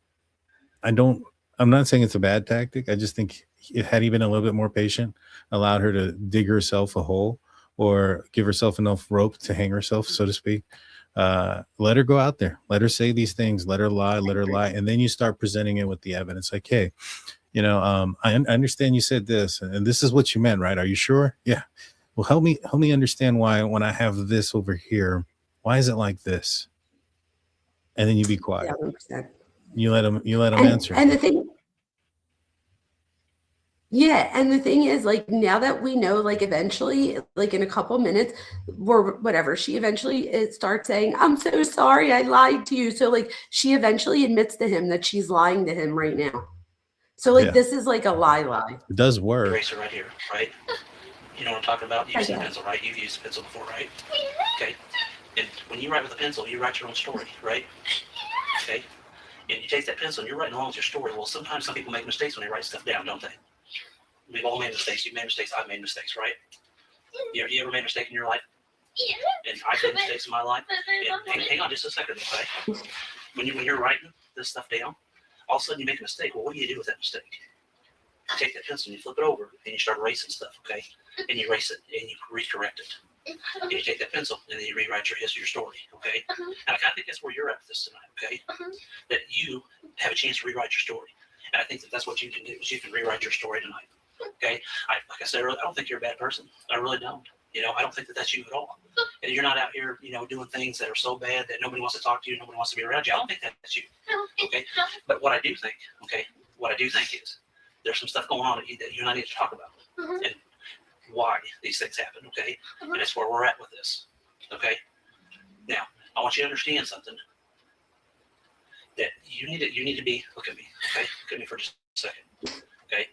not saying it's a bad tactic. I just think had he been a little bit more patient, allowed her to dig herself a hole or give herself enough rope to hang herself, so to speak, let her go out there, let her say these things, let her lie, and then you start presenting it with the evidence. Like, hey, you know, I understand you said this and this is what you meant, right? Are you sure? Yeah. Well, help me understand why when I have this over here, why is it like this? And then you be quiet. Yeah, 100%. You let him answer. And the thing, yeah, and the thing is, like, now that we know, like, eventually, like, in a couple minutes or whatever, she eventually starts saying, I'm so sorry, I lied to you. So, like, she eventually admits to him that she's lying to him right now. So, like, this is like a lie. It does work. Eraser right here, right? You know what I'm talking about? You use a pencil, right? You've used a pencil before, right? Okay. And when you write with a pencil, you write your own story, right? Okay. And you take that pencil and you're writing along with your story. Well, sometimes some people make mistakes when they write stuff down, don't they? We've all made mistakes. You've made mistakes. I've made mistakes, right? You ever made a mistake in your life? Yeah. And I've made mistakes in my life. And hang on just a second, okay? When you're writing this stuff down, all of a sudden you make a mistake. Well, what do you do with that mistake? You take that pencil and you flip it over and you start erasing stuff, okay? And you erase it and you recorrect it. And you take that pencil and then you rewrite your history, your story, okay? And I kind of think that's where you're at with this tonight, okay? That you have a chance to rewrite your story. And I think that that's what you can do, is you can rewrite your story tonight, okay? Like I said earlier, I don't think you're a bad person. I really don't. You know, I don't think that that's you at all. And you're not out here, you know, doing things that are so bad that nobody wants to talk to you, nobody wants to be around you. I don't think that's you, okay? But what I do think, okay, what I do think is there's some stuff going on that you and I need to talk about. And why these things happen, okay? And that's where we're at with this, okay? Now, I want you to understand something. That you need to be, look at me, okay? Look at me for just a second, okay?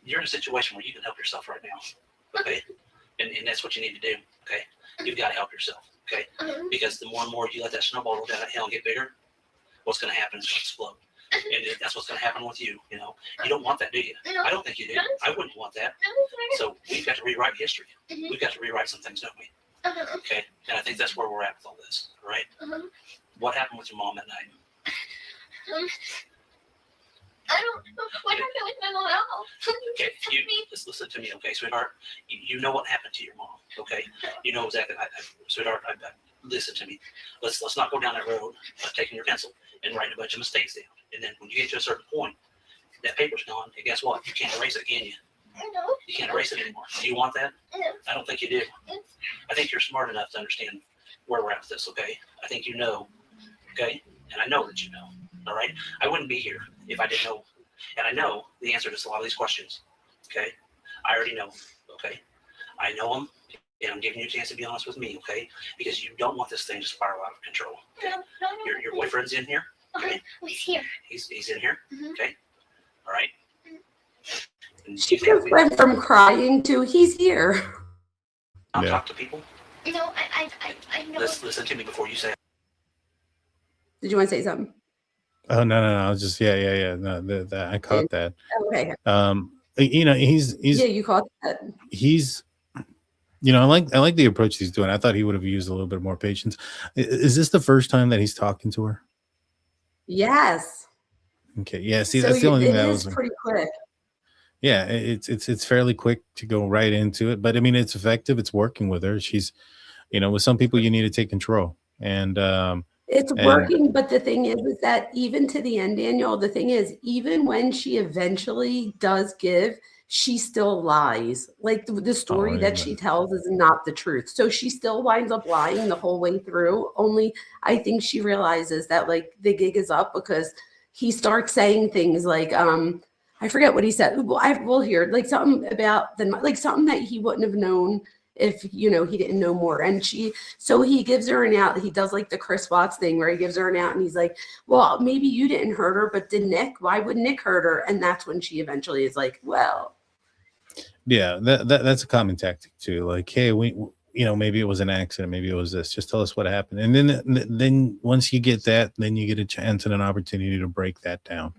You're in a situation where you can help yourself right now, okay? And that's what you need to do, okay? You've got to help yourself, okay? Because the more and more you let that snowball roll down that hill and get bigger, what's going to happen is it's going to explode. And that's what's going to happen with you, you know? You don't want that, do you? I don't think you do. I wouldn't want that. So we've got to rewrite history. We've got to rewrite some things, don't we? Okay? And I think that's where we're at with all this, all right? What happened with your mom that night? I don't know what happened with my mom at all. Okay, just listen to me, okay, sweetheart. You know what happened to your mom, okay? You know exactly, sweetheart. Listen to me. Let's not go down that road of taking your pencil and writing a bunch of mistakes down. And then when you get to a certain point, that paper's gone, and guess what? You can't erase it, can you? No. You can't erase it anymore. Do you want that? No. I don't think you do. I think you're smart enough to understand where we're at with this, okay? I think you know, okay? And I know that you know, all right? I wouldn't be here if I didn't know. And I know the answer to a lot of these questions, okay? I already know, okay? I know them, and I'm giving you a chance to be honest with me, okay? Because you don't want this thing to spiral out of control, okay? No. Your boyfriend's in here, okay? He's here. He's in here, okay? All right? And She just went from crying to he's here. I'll talk to people. No, I know. Listen to me before you say it. Did you want to say something? Oh no! I was just yeah. No, I caught that. Okay. You know, he's yeah, you caught that. He's, you know, I like the approach he's doing. I thought he would have used a little bit more patience. Is this the first time that he's talking to her? Yes. Okay. Yeah. See, So that's the only thing that is was pretty quick. Yeah, it's fairly quick to go right into it, but I mean, it's effective. It's working with her. She's, you know, with some people you need to take control, and it's working. But the thing is that even to the end, Daniel, the thing is, even when she eventually does give, she still lies. Like the story that she tells is not the truth. So she still winds up lying the whole way through. Only I think she realizes that like the gig is up because he starts saying things like, I forget what he said. We'll hear like something about like something that he wouldn't have known if, you know, he didn't know more. And so he gives her an out. He does like the Chris Watts thing where he gives her an out and he's like, well, maybe you didn't hurt her, but did Nick? Why would Nick hurt her? And that's when she eventually is like, well. Yeah, that's a common tactic too. Like, hey, you know, maybe it was an accident. Maybe it was this. Just tell us what happened. And then once you get that, then you get a chance and an opportunity to break that down.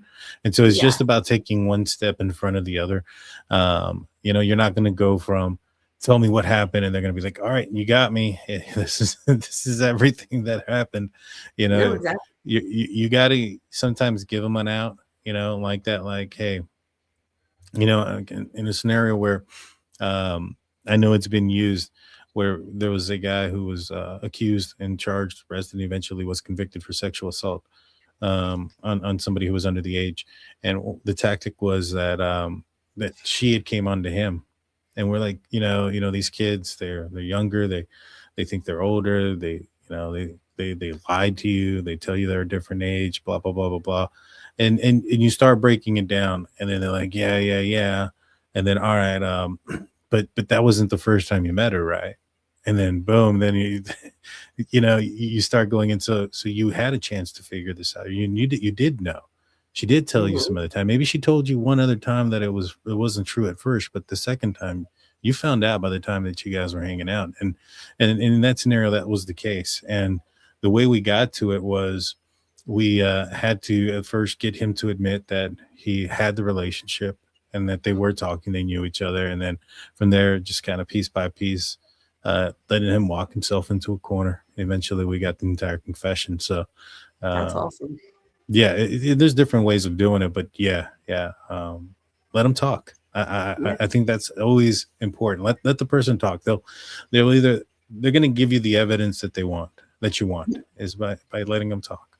And so it's just about taking one step in front of the other. You know, you're not going to go from tell me what happened and they're going to be like, all right, you got me. This is everything that happened. You know, exactly. you got to sometimes give them an out, you know, like that, like, hey, you know, in a scenario where I know it's been used, where there was a guy who was accused and charged, arrested, and eventually was convicted for sexual assault on somebody who was under the age. And the tactic was that that she had came onto him, and we're like, you know, these kids, they're younger, they think they're older, they lied to you, they tell you they're a different age, blah blah blah blah blah, and you start breaking it down, and then they're like, yeah, and then all right, but that wasn't the first time you met her, right? And then boom, then you start going into, so you had a chance to figure this out. You did know. She did tell you some other time. Maybe she told you one other time that it wasn't true at first, but the second time you found out by the time that you guys were hanging out. And in that scenario, that was the case. And the way we got to it was we had to at first get him to admit that he had the relationship and that they were talking, they knew each other. And then from there, just kind of piece by piece, letting him walk himself into a corner. Eventually we got the entire confession. So that's awesome. Yeah, there's different ways of doing it, but yeah. Let them talk. I think that's always important. Let the person talk. They're going to give you the evidence that you want is by letting them talk.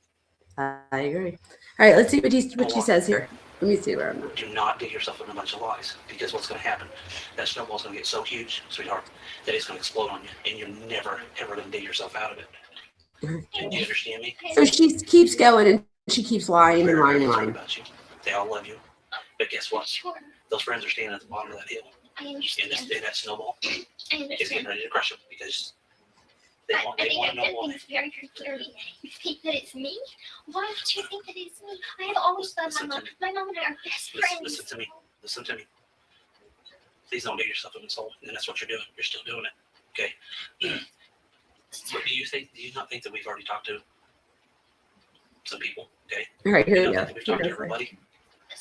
I agree. All right, let's see what he says here. Let me see where I'm at. Do not dig yourself in a bunch of lies, because what's going to happen, that snowball's going to get so huge, sweetheart, that it's going to explode on you, and you're never, ever going to dig yourself out of it. Do you understand me? So she keeps going and she keeps lying and lying and lying. About you. They all love you. But guess what? Those friends are standing at the bottom of that hill. I understand. And that snowball I understand. is getting ready to crush them because they want to know why. Things very, very clearly. You think that it's me? Why would you think that it's me? I have always thought my mom and I are best friends. Listen to me. Listen to me. Please don't dig yourself in the soul. And that's what you're doing. You're still doing it. Okay. What do you think? Do you not think that we've already talked to some people? Okay. All right, here we go. We've talked to everybody.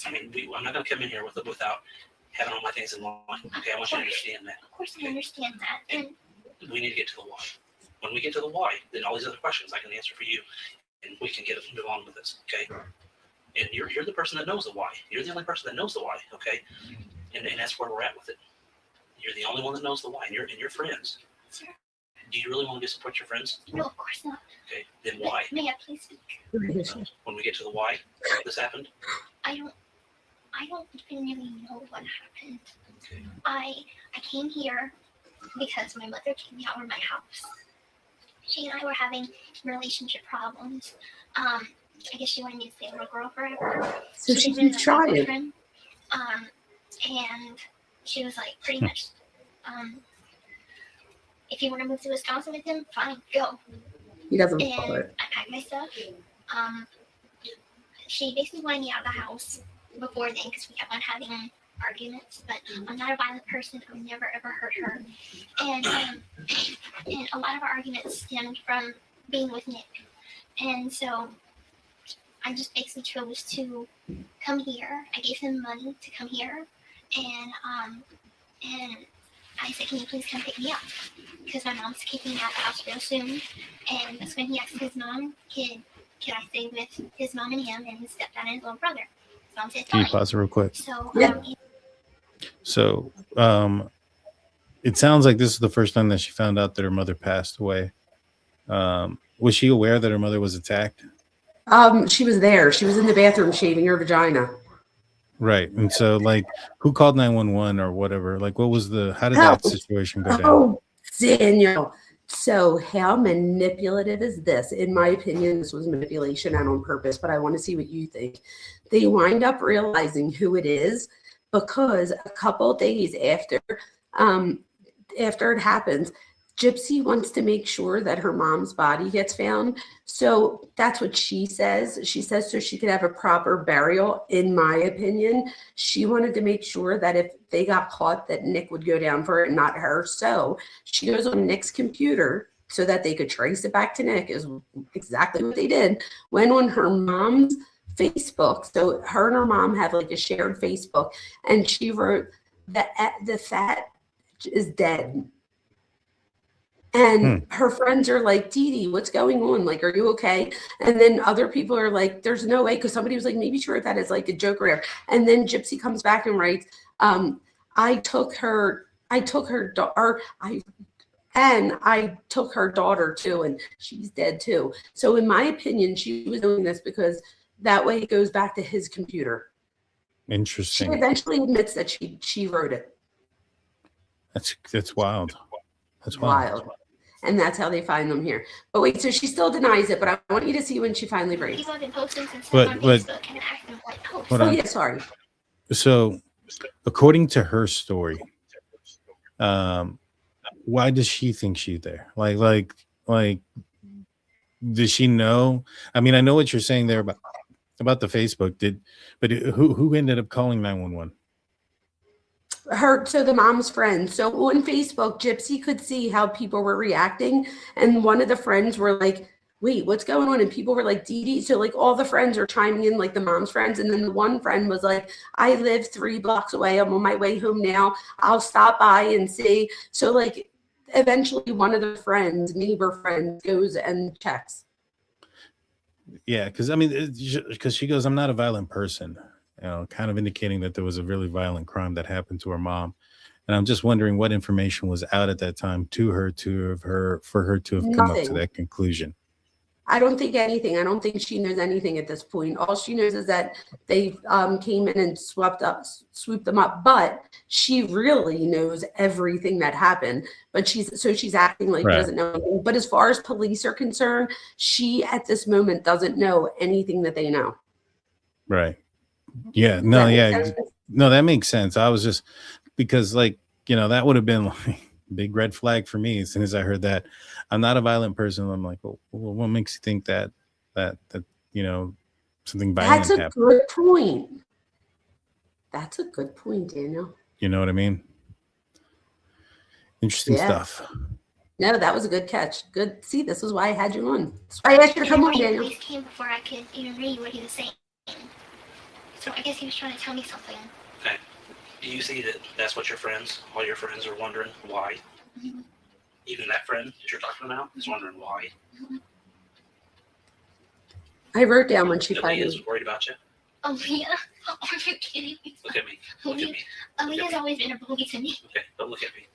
I mean, I'm not going to come in here without having all my things in line. Okay, I want you to understand that. Of course, I understand that. And we need to get to the why. When we get to the why, then all these other questions I can answer for you, and we can move on with this. Okay. And you're the person that knows the why. You're the only person that knows the why. Okay. And that's where we're at with it. You're the only one that knows the why, and your friends. sir, Do you really want to support your friends? no, of course not. Okay, then why? May I please speak? When we get to the why this happened, I don't even really know what happened. okay. I came here because my mother kicked me out of my house. She and I were having relationship problems. I guess she wanted me to stay with a girl forever. So she didn't really keeps like my trying. boyfriend. And she was like, pretty much, if you want to move to Wisconsin with him, fine, go. He doesn't And follow it. I packed my stuff. She basically wanted me out of the house before then because we kept on having arguments. But I'm not a violent person. I've never ever hurt her. And a lot of our arguments stemmed from being with Nick. And so I just basically chose to come here. I gave him money to come here, and I said, "Can you please come pick me up?" Because my mom's kicking me out of the house real soon. And that's when he asked his mom, "Can I stay with his mom and him and his stepdad and his little brother?" His mom said, Can you "Fine." pause it real quick? So So, it sounds like this is the first time that she found out that her mother passed away. Was she aware that her mother was attacked? She was there. She was in the bathroom shaving her vagina. Right. And so, like, who called 911 or whatever? Like, how did that situation go down? Oh, Daniel. So how manipulative is this? In my opinion, this was manipulation and on purpose, but I want to see what you think. They wind up realizing who it is because a couple days after it happens, Gypsy wants to make sure that her mom's body gets found. So that's what she says. She says so she could have a proper burial, in my opinion. She wanted to make sure that if they got caught, that Nick would go down for it, not her. So she goes on Nick's computer so that they could trace it back to Nick, is exactly what they did. Went on her mom's Facebook. So her and her mom have like a shared Facebook. And she wrote that the fat is dead. And her friends are like, "Dee Dee, what's going on? Like, are you okay?" And then other people are like, "There's no way," because somebody was like, "Maybe she wrote that as like a joke or whatever." And then Gypsy comes back and writes, I took her daughter too, and she's dead too. So in my opinion, she was doing this because that way it goes back to his computer. Interesting. She eventually admits that she wrote it. That's wild. That's wild. And that's how they find them here. But wait, so she still denies it, but I want you to see when she finally breaks. people have been posting since But- on but- Facebook and acting like, "Oh, Hold Oh on. yeah, sorry. So, according to her story, why does she think she's there? Like, does she know? I mean, I know what you're saying there about the Facebook. But who ended up calling 911? So the mom's friend. So on Facebook, Gypsy could see how people were reacting, and one of the friends were like, "Wait, what's going on?" And people were like, "Dee Dee." So like all the friends are chiming in, like the mom's friends, and then the one friend was like, "I live 3 blocks away. I'm on my way home now. I'll stop by and see." So like eventually one of the neighbor friends, goes and checks. Yeah, because I mean, because she goes, I'm not a violent person, kind of indicating that there was a really violent crime that happened to her mom. And I'm just wondering what information was out at that time for her to have come up to Nothing. that conclusion. I don't think anything. I don't think she knows anything at this point. All she knows is that they came in and swooped them up. But she really knows everything that happened. But she's acting like she Right. doesn't know anything. But as far as police are concerned, she at this moment doesn't know anything that they know. Right. Yeah. No. That makes Yeah. sense? No, that makes sense. I was just because, like, that would have been like big red flag for me as soon as I heard that. I'm not a violent person. I'm like, well, what makes you think that something violent That's a happened? good point. That's a good point, Daniel. You know what I mean? Interesting Yeah. stuff. No, that was a good catch. Good. See, this is why I had you on. That's why I asked you to come on, The Daniel. police came before I could even read what he was saying. So I guess he was trying to tell me something. Okay. Do you see that that's what all your friends are wondering why? Mhm. Even that friend that you're talking about is wondering why. I wrote down when she That finally. Leah's worried about you. Aaliyah? Are you kidding me? Look at me. Look at me. Aaliyah's always been a bully to me. Okay, but look at me.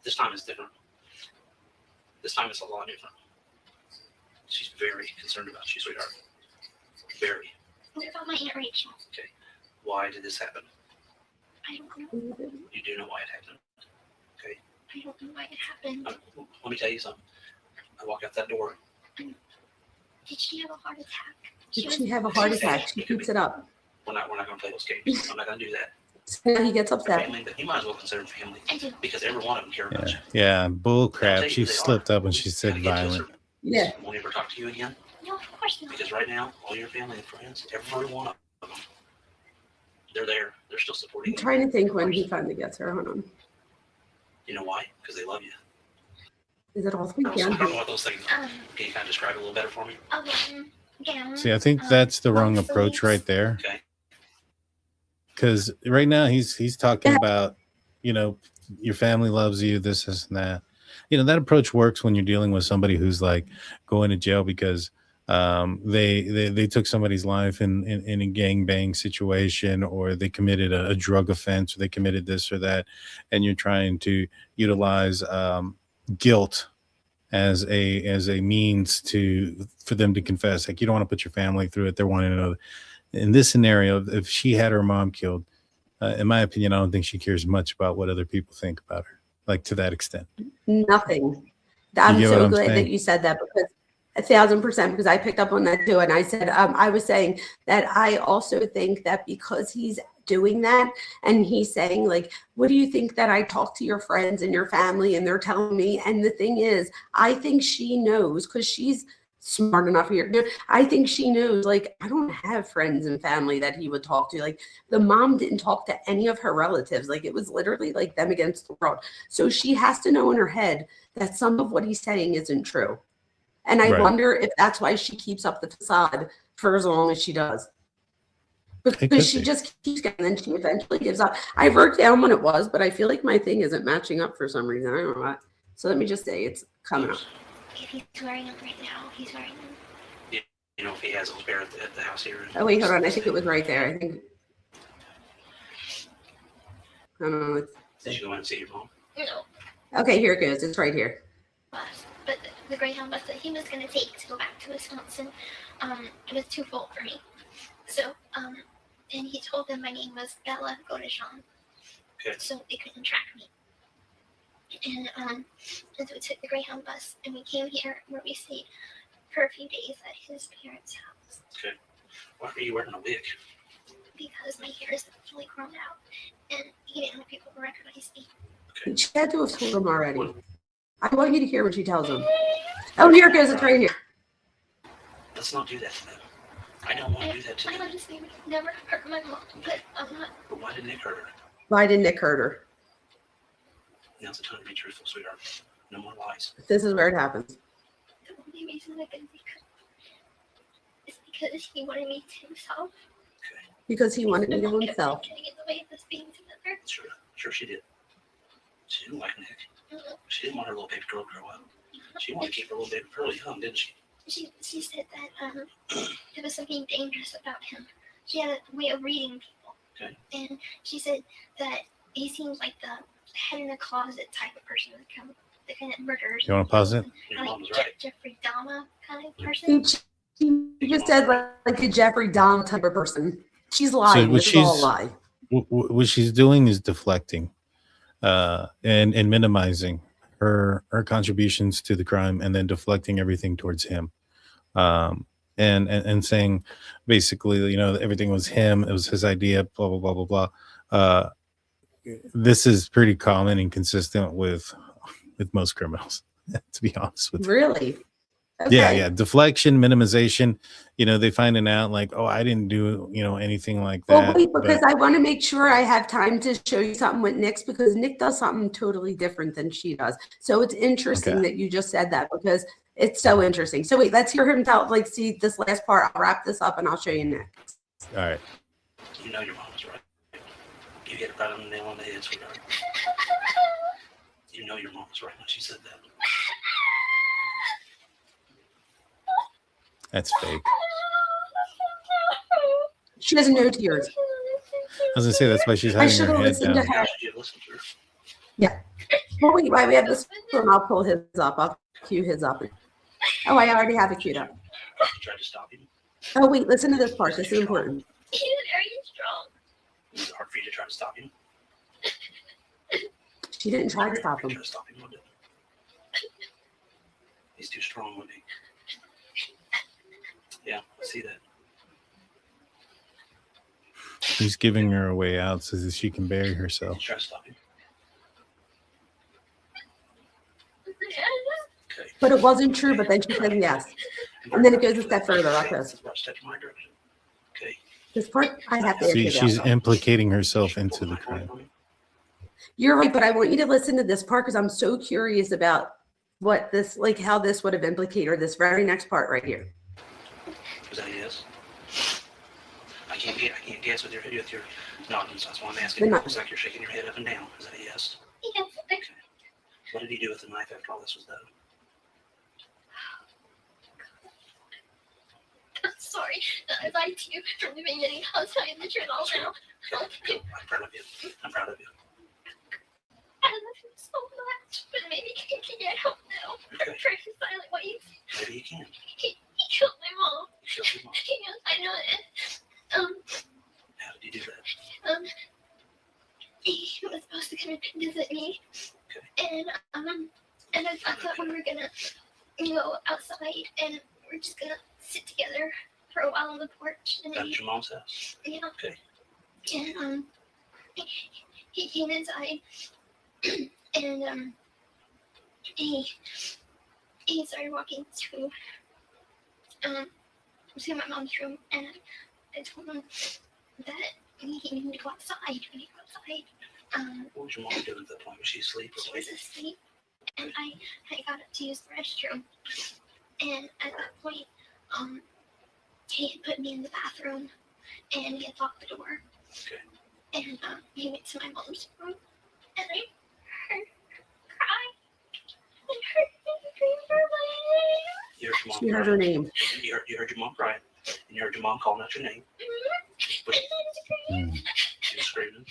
This time is different. This time it's a lot different. She's very concerned about you, sweetheart. Very. What about my Aunt Rachel? Okay. Why did this happen? I don't know. You do know why it happened. Okay. I don't know why it happened. Let me tell you something. I walk out that door. Did she have a heart attack? Did she have a heart attack? She keeps it up. We're not going to play those games. I'm not going to do that. So now he gets upset. Family, but you might as well consider them family I do. because every one of them care about you. Yeah. Bull crap. I'll She tell you who they slipped are. up when she said Gotta get to a violent. certain- Yeah. Won't ever talk to you again No, of course not. because right now, all your family and friends, every one of them, they're there. They're still supporting I'm you. trying to think when he finally gets her. Hold on. You know why? Because they love you. Is it all three? So I Yeah. don't know what those things are. Can you kind of describe it a little better for me? Again. See, I think that's the wrong approach right there. Okay. Because right now he's talking about, your family loves you, this and that. That approach works when you're dealing with somebody who's like going to jail because they took somebody's life in a gangbang situation, or they committed a drug offense, or they committed this or that, and you're trying to utilize guilt as a means for them to confess. Like, you don't want to put your family through it. They're wanting to know. In this scenario, if she had her mom killed, in my opinion, I don't think she cares much about what other people think about her, like to that extent. Nothing. I'm get so what I'm glad saying? that you said that because 1,000%, because I picked up on that too. And I said, I was saying that I also think that because he's doing that and he's saying, like, what do you think that I talk to your friends and your family and they're telling me? And the thing is, I think she knows because she's smart enough here. I think she knows, like, I don't have friends and family that he would talk to. Like, the mom didn't talk to any of her relatives. Like, it was literally like them against the world. So she has to know in her head that some of what he's saying isn't true. And I Right. wonder if that's why she keeps up the facade for as long as she does. Because she just keeps going, and then she eventually gives up. I wrote down when it was, but I feel like my thing isn't matching up for some reason. I don't know why. So let me just say it's coming up. If he's wearing them right now, he's wearing them. You know, if he has those bear at the house here. Oh, wait, hold on. I think it was right there. I think. I don't know. Did you go in and see your mom? No. Okay, here it goes. It's right here. Bus, but the Greyhound bus that he was going to take to go back to Wisconsin, it was too full for me. So, and he told them my name was Bella Godeshan. Okay. So they couldn't track me. And so we took the Greyhound bus and we came here where we stayed for a few days at his parents' house. Okay. Why are you wearing a wig? Because my hair is fully grown out and he didn't want people to recognize me. She had to have told him already. I want you to hear what she tells him. Oh, here it goes. It's right here. Let's not do that to them. I don't want to do that to I them. honestly would never hurt my mom, but I'm not. But why did Nick hurt her? Why didn't Nick hurt her? Now's the time to be truthful, sweetheart. No more lies. This is where it happens. The only reason I didn't think is because he wanted me to himself. Because he wanted me to himself. Getting in the way of us being together. Sure she did. She didn't like Nick. She didn't want her little baby girl to grow up. She wanted to keep her little baby girl young, didn't she? she said that there was something dangerous about him. She had a way of reading people. Okay. And she said that he seems like the head in the closet type of person, the kind of murders. You want to pause it? Like Jeffrey Dahmer kind of person. She just said like a Jeffrey Dahmer type of person. She's lying. So what This is all a lie. what she's doing is deflecting and minimizing her contributions to the crime, and then deflecting everything towards him, and saying basically, everything was him, it was his idea, blah blah blah blah blah. This is pretty common and consistent with most criminals, to be honest with you. Really? Okay. Yeah, deflection, minimization. They finding out like, oh, I didn't do anything like that. Well, wait, because I want to make sure I have time to show you something with Nick's, because Nick does something totally different than she does. So it's interesting that you just said that, because it's so interesting. So wait, let's hear him see this last part. I'll wrap this up and I'll show you next. All right. You know your mom was right. You hit it right on the nail on the head, sweetheart. You know your mom was right when she said that. That's fake. She has no tears. I was gonna say that's why she's hiding her head down. Yeah. Well, wait, while we have this one, I'll pull his up. I'll cue his up. Oh, I already have it queued up. You tried to stop him. Oh, wait, listen to this part. This is important. He's very strong. Was it hard for you to try to stop him? She didn't try to stop him. Try to stop him, wasn't it? He's too strong, wasn't he? Yeah, I see that. He's giving her a way out so that she can bury herself. Try to stop him. Okay. But it wasn't true, but then she said yes. And then it goes a step further like this. Okay. This part, I have to See, answer she's that. implicating herself into the crime. You're right, but I want you to listen to this part, because I'm so curious about what this, how this would have implicated, or this very next part right here. Is that a yes? I can't guess with your nodding, so that's why I'm asking. It looks like you're shaking your head up and down. Is that a yes? Yes. Okay. What did he do with the knife after all this was done? I'm sorry. I lied to you from the beginning. I'll tell you the truth all now. Good. I'm proud of you. I'm proud of you. I love him so much, but maybe he can get help now. Okay. For his silent ways. Maybe you can. He killed my mom. You killed your mom. Yes, I know it. How did you do that? He was supposed to come and visit me. Okay. And I thought we were gonna go outside and we're just gonna sit together for a while on the porch. And At your mom's house? Yeah. Okay. And he came inside and he started walking to my mom's room, and I told him that he needed to go outside. We need to go outside. What was your mom doing at that point? Was she asleep? She was asleep, and I got up to use the restroom. And at that point, he had put me in the bathroom, and he had locked the door. Okay. And he went to my mom's room, and I heard her cry. I heard her scream for my name. You heard your mom She heard her name. You heard your mom crying, and you heard your mom calling out your name. But she was screaming.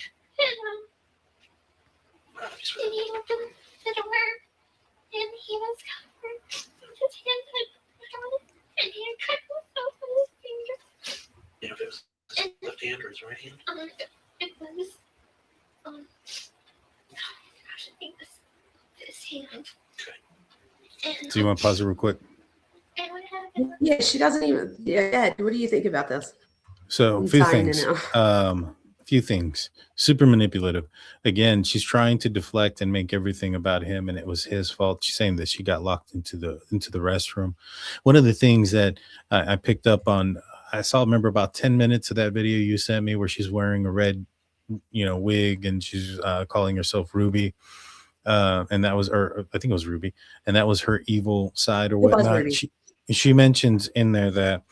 And he opened the door, and he was covered with his hands and he had cut himself on his finger. You know if it was his left hand or his right hand? It was, oh my gosh, I think this hand. Okay. And, So you want to pause it real quick? and what happened? Yeah, she doesn't even. Yeah, what do you think about this? So a I'm few signing things. now. Few things. Super manipulative. Again, she's trying to deflect and make everything about him, and it was his fault. She's saying that she got locked into the restroom. One of the things that I picked up on, I remember about 10 minutes of that video you sent me where she's wearing a red, wig, and she's calling herself Ruby. And that was, or I think it was Ruby, and that was her evil side or whatnot. She mentions in there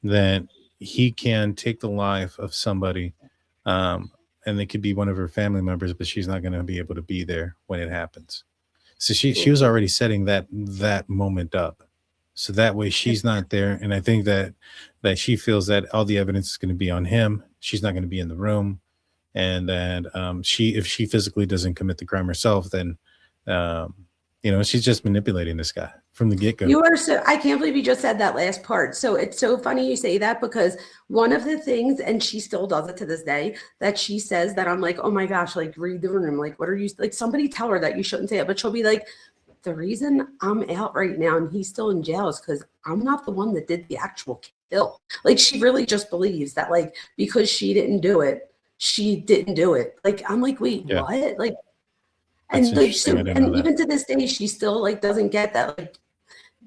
that he can take the life of somebody, and they could be one of her family members, but she's not going to be able to be there when it happens. So she was already setting that moment up. so that way she's not there. And I think that she feels that all the evidence is going to be on him. She's not going to be in the room, and that if she physically doesn't commit the crime herself, then she's just manipulating this guy from the get-go. I can't believe you just said that last part. So it's so funny you say that, because one of the things, and she still does it to this day, that she says that I'm like, oh my gosh, like read the room. Like, what are you, like, somebody tell her that you shouldn't say it. But she'll be like, the reason I'm out right now and he's still in jail is because I'm not the one that did the actual kill. Like, she really just believes that, like, because she didn't do it, she didn't do it. Like, I'm like, wait, what? Like, and like, so, and even to this day, she still like doesn't get that. Like,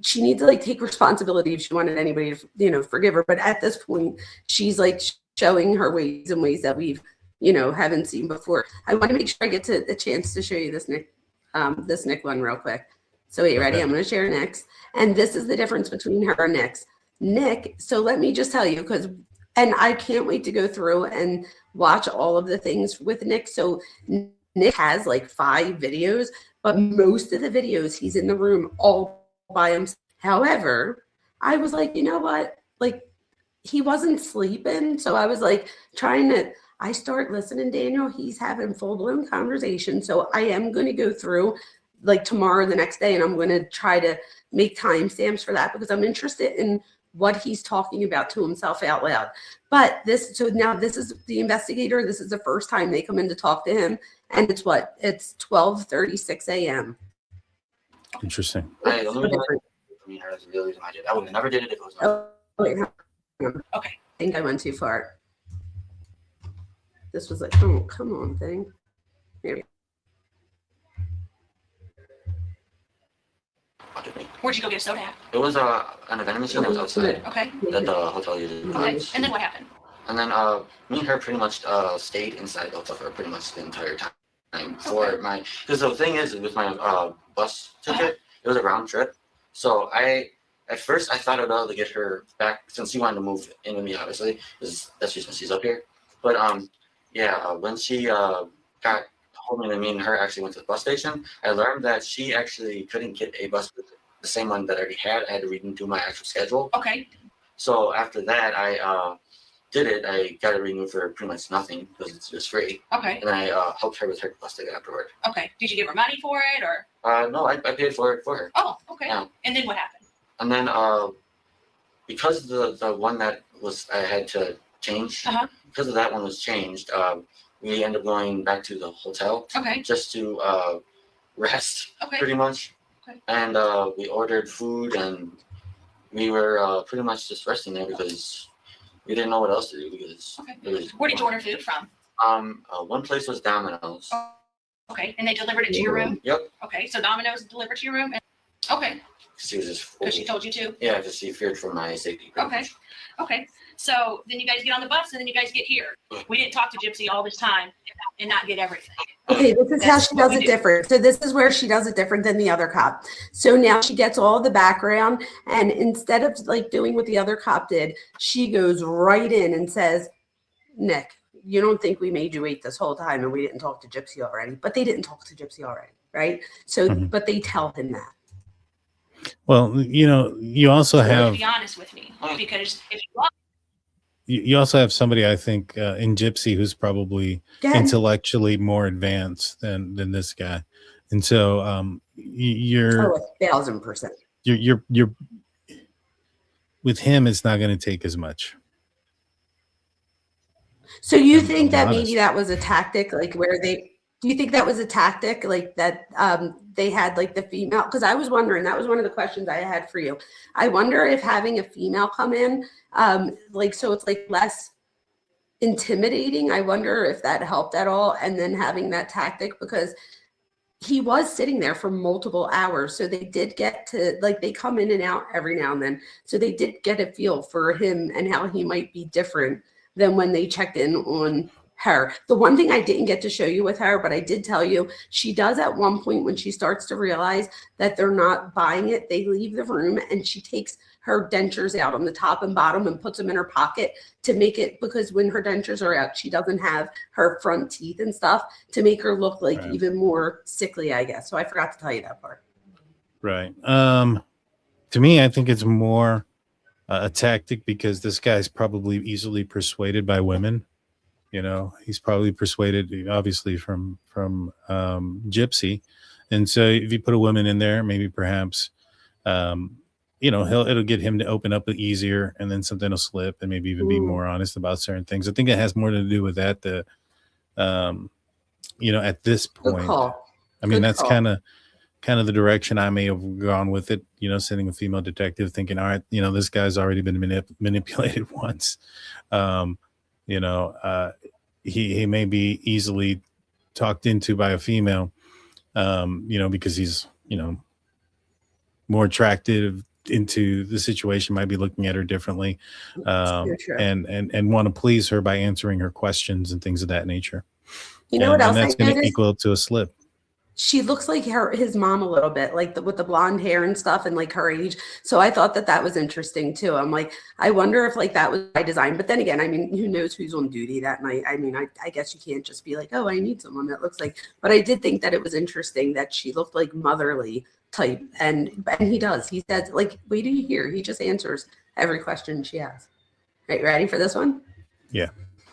she needs to like take responsibility if she wanted anybody to, forgive her. But at this point, she's like showing her ways in ways that we've, haven't seen before. I want to make sure I get to a chance to show you this Nick one real quick. So wait, ready? I'm going to share Nick's. And this is the difference between her and Nick's. Nick, so let me just tell you, and I can't wait to go through and watch all of the things with Nick. So Nick has like 5 videos, but most of the videos he's in the room all by himself. However, I was like, you know what? Like, he wasn't sleeping. So I was like I start listening, Daniel. He's having full-blown conversation. So I am going to go through like tomorrow, the next day, and I'm going to try to make timestamps for that, because I'm interested in what he's talking about to himself out loud. But now this is the investigator. This is the first time they come in to talk to him. And it's 12:36 a.m. Interesting. I would never did it if it was not. Wait, okay. I think I went too far. This was like, oh, come on, thing. Here we go. Where'd you go get a soda at? It was an vending machine that was outside. Okay. That the hotel uses. Okay. And then what happened? And then me and her pretty much stayed inside the hotel for pretty much the entire time. Because the thing is, with my bus ticket, it was a round trip. So at first I thought I'd be able to get her back, since she wanted to move in with me, obviously, because that's just when she's up here. But when she told me that me and her actually went to the bus station, I learned that she actually couldn't get a bus with the same one that I already had. I had to redo my actual schedule. Okay. So after that, I did it. I got it renewed for pretty much nothing because it's just free. Okay. And then I helped her with her bus ticket afterward. Okay. Did you give her money for it, or? No, I paid for it for her. Oh, okay. Yeah. And then what happened? And then because the one that was I had to change, because of that one was changed, we ended up going back to the hotel. Okay. Just to rest, pretty much. Okay. And we ordered food, and we were pretty much just resting there because we didn't know what else to do. Because Where did you order food from? One place was Domino's. Okay, and they delivered it to your room? Yep. Okay, so Domino's delivered to your room? Okay. She was just. Because she told you to? Yeah, because she feared for my safety. Okay. Okay. So then you guys get on the bus, and then you guys get here. We didn't talk to Gypsy all this time and not get everything. Okay, this is how she does it different. So this is where she does it different than the other cop. So now she gets all the background, and instead of like doing what the other cop did, she goes right in and says, Nick, you don't think we made you wait this whole time and we didn't talk to Gypsy already? But they didn't talk to Gypsy already, right? So, but they tell him that. Well, you also have. Be honest with me, because if you want. You also have somebody, I think, in Gypsy who's probably intellectually more advanced than this guy, and so you're 1,000%. You're with him. It's not going to take as much. So you think that maybe that was a tactic, like where they? Do you think that was a tactic, like that they had like the female? Because I was wondering, that was one of the questions I had for you. I wonder if having a female come in, like so it's like less intimidating. I wonder if that helped at all. And then having that tactic, because he was sitting there for multiple hours. So they did get to, like, they come in and out every now and then. So they did get a feel for him and how he might be different than when they checked in on her. The one thing I didn't get to show you with her, but I did tell you, she does at one point when she starts to realize that they're not buying it, they leave the room and she takes her dentures out on the top and bottom and puts them in her pocket to make it, because when her dentures are out, she doesn't have her front teeth and stuff, to make her look like even more sickly, I guess. So I forgot to tell you that part. Right. to me, I think it's more a tactic because this guy's probably easily persuaded by women. You know, he's probably persuaded, obviously, from Gypsy, and so if you put a woman in there, maybe perhaps, you know, it'll get him to open up easier, and then something will slip, and maybe even be more honest about certain things. I think it has more to do with that. You know, at this point, I mean, that's kind of the direction I may have gone with it. You know, sending a female detective, thinking, all right, you know, this guy's already been manipulated once. You know, he may be easily talked into by a female. You know, because he's, you know, more attractive into the situation, might be looking at her differently, and want to please her by answering her questions and things of that nature. You know what else? And that's going to equal up to a slip. She looks like his mom a little bit, like with the blonde hair and stuff, and like her age. So I thought that was interesting too. I'm like, I wonder if like that was by design. But then again, I mean, who knows who's on duty that night? I mean, I guess you can't just be like, oh, I need someone that looks like. But I did think that it was interesting that she looked like motherly type, and he does. He says, like, wait till you hear. He just answers every question she asks. Right, ready for this one? Yeah.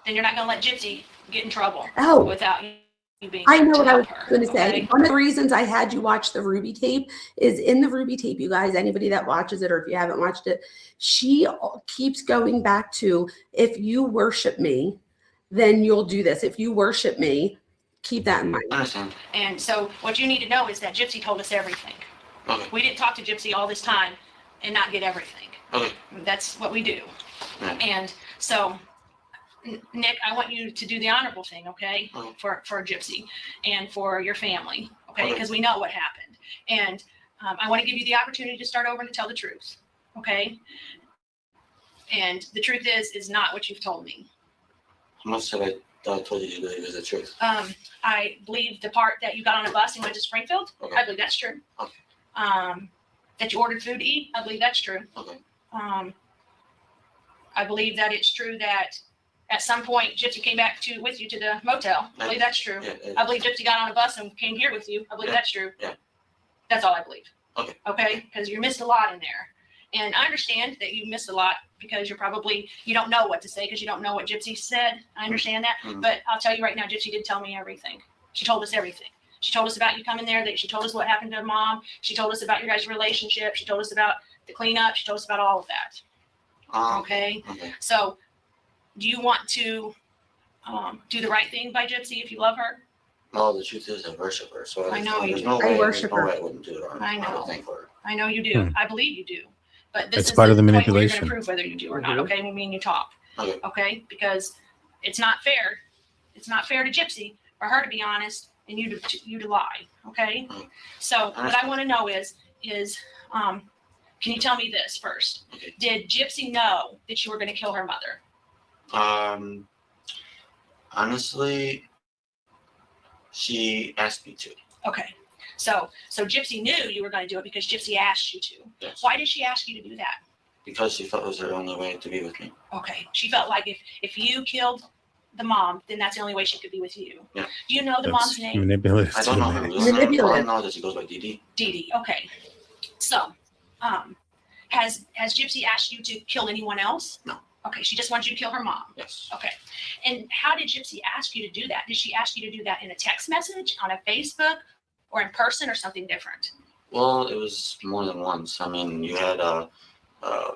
And you're not going to let Gypsy get in trouble. Oh. Without you being. I know what I was going to say. Okay? One of the reasons I had you watch the Ruby tape is in the Ruby tape, you guys, anybody that watches it, or if you haven't watched it, she keeps going back to, if you worship me, then you'll do this. If you worship me, keep that in mind. Understand. And so what you need to know is that Gypsy told us everything. Okay. We didn't talk to Gypsy all this time and not get everything. Okay. That's what we do. Yeah. And so, Nick, I want you to do the honorable thing, okay, for Gypsy and for your family, okay, because we know what happened. And I want to give you the opportunity to start over and to tell the truth, okay? And the truth is not what you've told me. How much have I told you to believe is the truth? I believe the part that you got on a bus and went to Springfield. Okay. I believe that's true. Okay. That you ordered food to eat. I believe that's true. Okay. I believe that it's true that at some point Gypsy came back with you to the motel. I believe that's true. Yeah, I believe Gypsy got on a bus and came here with you. I believe that's true. Yeah. That's all I believe. Okay. Okay? Because you missed a lot in there. And I understand that you missed a lot because you don't know what to say because you don't know what Gypsy said. I understand that. Mm-hmm. But I'll tell you right now, Gypsy did tell me everything. She told us everything. She told us about you coming there. She told us what happened to Mom. She told us about your guys' relationship. She told us about the cleanup. She told us about all of that. Okay? So do you want to do the right thing by Gypsy if you love her? Well, the truth is I worship her. So I know you do. I worship her. I wouldn't do it on I know. thing for her. I know you do. I believe you do. But this It's is part of the point where manipulation. You're going to prove whether you do or not. Okay, me and you talk. Okay, because it's not fair. It's not fair to Gypsy for her to be honest and you to lie. Okay. So what I want to know is can you tell me this first? Okay. Did Gypsy know that you were going to kill her mother? Honestly, she asked me to. Okay. So Gypsy knew you were going to do it because Gypsy asked you to. Yes. Why did she ask you to do that? Because she felt it was her only way to be with me. Okay. She felt like if you killed the mom, then that's the only way she could be with you. Yeah. Do you know the mom's name? Manipulative. I don't know her real name. All I know that she goes by Dee Dee. Dee Dee. Okay. So, has Gypsy asked you to kill anyone else? No. Okay. She just wants you to kill her mom. Yes. Okay. And how did Gypsy ask you to do that? Did she ask you to do that in a text message, on a Facebook, or in person, or something different? Well, it was more than once. I mean, you had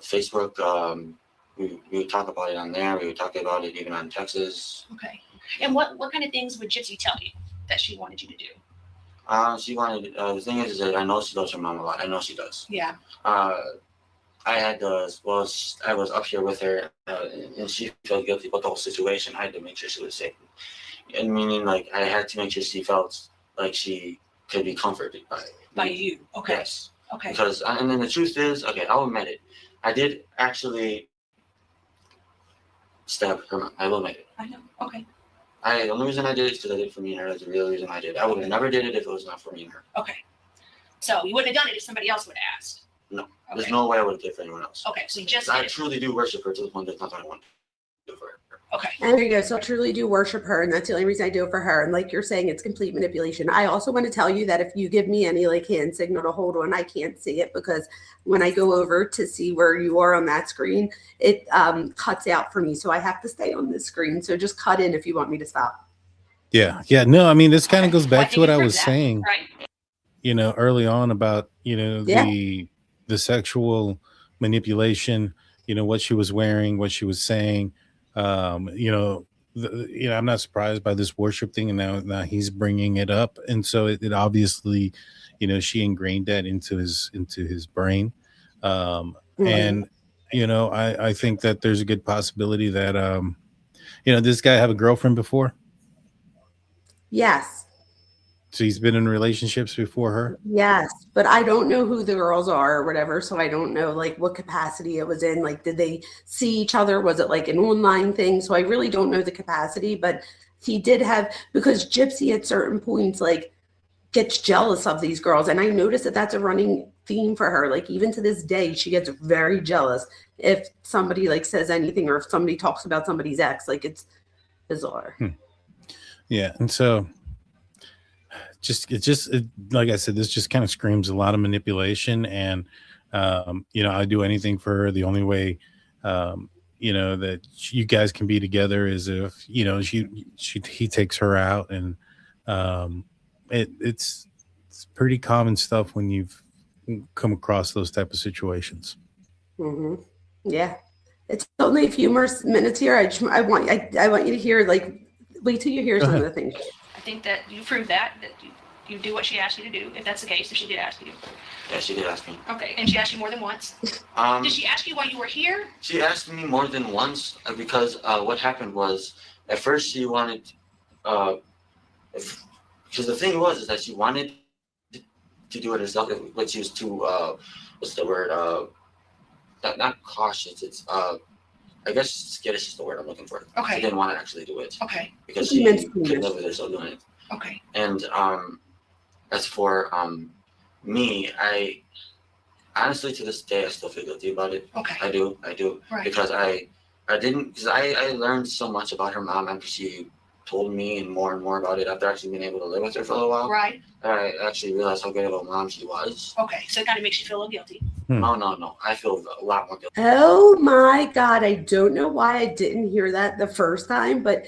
Facebook. We would talk about it on there. We would talk about it even on Texas. Okay. And what kind of things would Gypsy tell you that she wanted you to do? She wanted. The thing is that I know she loves her mom a lot. I know she does. Yeah. I had I was up here with her, and she felt guilty about the whole situation. I had to make sure she was safe, and meaning like I had to make sure she felt like she could be comforted by you. Okay. Yes. Okay. Because and then the truth is, okay, I'll admit it. I did actually stab her mom. I will admit it. I know. Okay. The only reason I did it is because I did it for me and her. That's the real reason I did it. I would have never did it if it was not for me and her. Okay. So you wouldn't have done it if somebody else would have asked. No. Okay. There's no way I would have did it for anyone else. Okay. So you just I did it. truly do worship her to the point there's nothing I want to do for her. Okay. And there you go. So I truly do worship her, and that's the only reason I do it for her. And like you're saying, it's complete manipulation. I also want to tell you that if you give me any like hand signal to hold on, I can't see it because when I go over to see where you are on that screen, it cuts out for me. So I have to stay on this screen. So just cut in if you want me to stop. Yeah. No, I mean, this kind of goes back to what I was that? saying, Right. you know, early on about, you know, Yeah. the sexual manipulation, you know, what she was wearing, what she was saying. You know, I'm not surprised by this worship thing, and now he's bringing it up, and so it obviously, you know, she ingrained that into his brain, and you know, I think that there's a good possibility that you know, this guy have a girlfriend before, Yes. so he's been in relationships before her. Yes, but I don't know who the girls are or whatever, so I don't know like what capacity it was in. Like, did they see each other? Was it like an online thing? So I really don't know the capacity, but he did have, because Gypsy at certain points like gets jealous of these girls, and I noticed that that's a running theme for her. Like even to this day, she gets very jealous if somebody like says anything or if somebody talks about somebody's ex. Like it's bizarre. Yeah, and so. Like I said, this just kind of screams a lot of manipulation, and you know, I do anything for her. The only way you know, that you guys can be together is if, you know, he takes her out, and it's pretty common stuff when you've come across those type of situations. Yeah, it's only a few more minutes here. I want you to hear, like, wait till you hear some of the things. I think that you proved that you do what she asked you to do, if that's the case, if she did ask you. Yeah, she did ask me. Okay, and she asked you more than once? Did she ask you while you were here? She asked me more than once because what happened was, at first she wanted, because the thing was that she wanted to do it herself, but she was too, what's the word, not cautious, it's, I guess skittish is the word I'm looking for. Okay. She didn't want to actually do it. Okay. Because she couldn't live with herself doing it. Okay. And as for me, I honestly to this day I still feel guilty about it. Okay. I do. Right. Because I learned so much about her mom after she told me and more about it after actually being able to live with her for a little while. Right. I actually realized how good of a mom she was. Okay, so it kind of makes you feel a little guilty. No. I feel a lot more guilty. Oh my God. I don't know why I didn't hear that the first time, but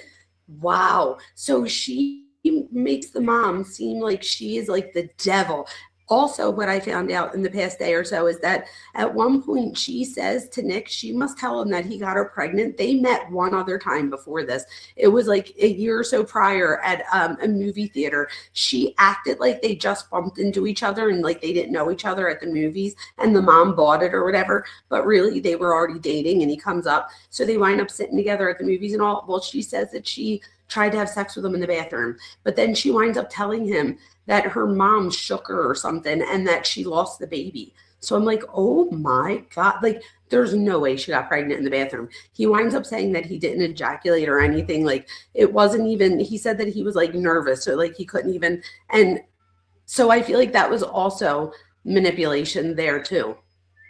wow. So she makes the mom seem like she is like the devil. Also, what I found out in the past day or so is that at one point she says to Nick, she must tell him that he got her pregnant. They met one other time before this. It was like a year or so prior at a movie theater. She acted like they just bumped into each other and like they didn't know each other at the movies, and the mom bought it or whatever. But really, they were already dating, and he comes up. So they wind up sitting together at the movies and all. Well, she says that she tried to have sex with him in the bathroom, but then she winds up telling him that her mom shook her or something and that she lost the baby. So I'm like, oh my God, like there's no way she got pregnant in the bathroom. He winds up saying that he didn't ejaculate or anything. Like it wasn't even, he said that he was like nervous, so like he couldn't even. And so I feel like that was also manipulation there too.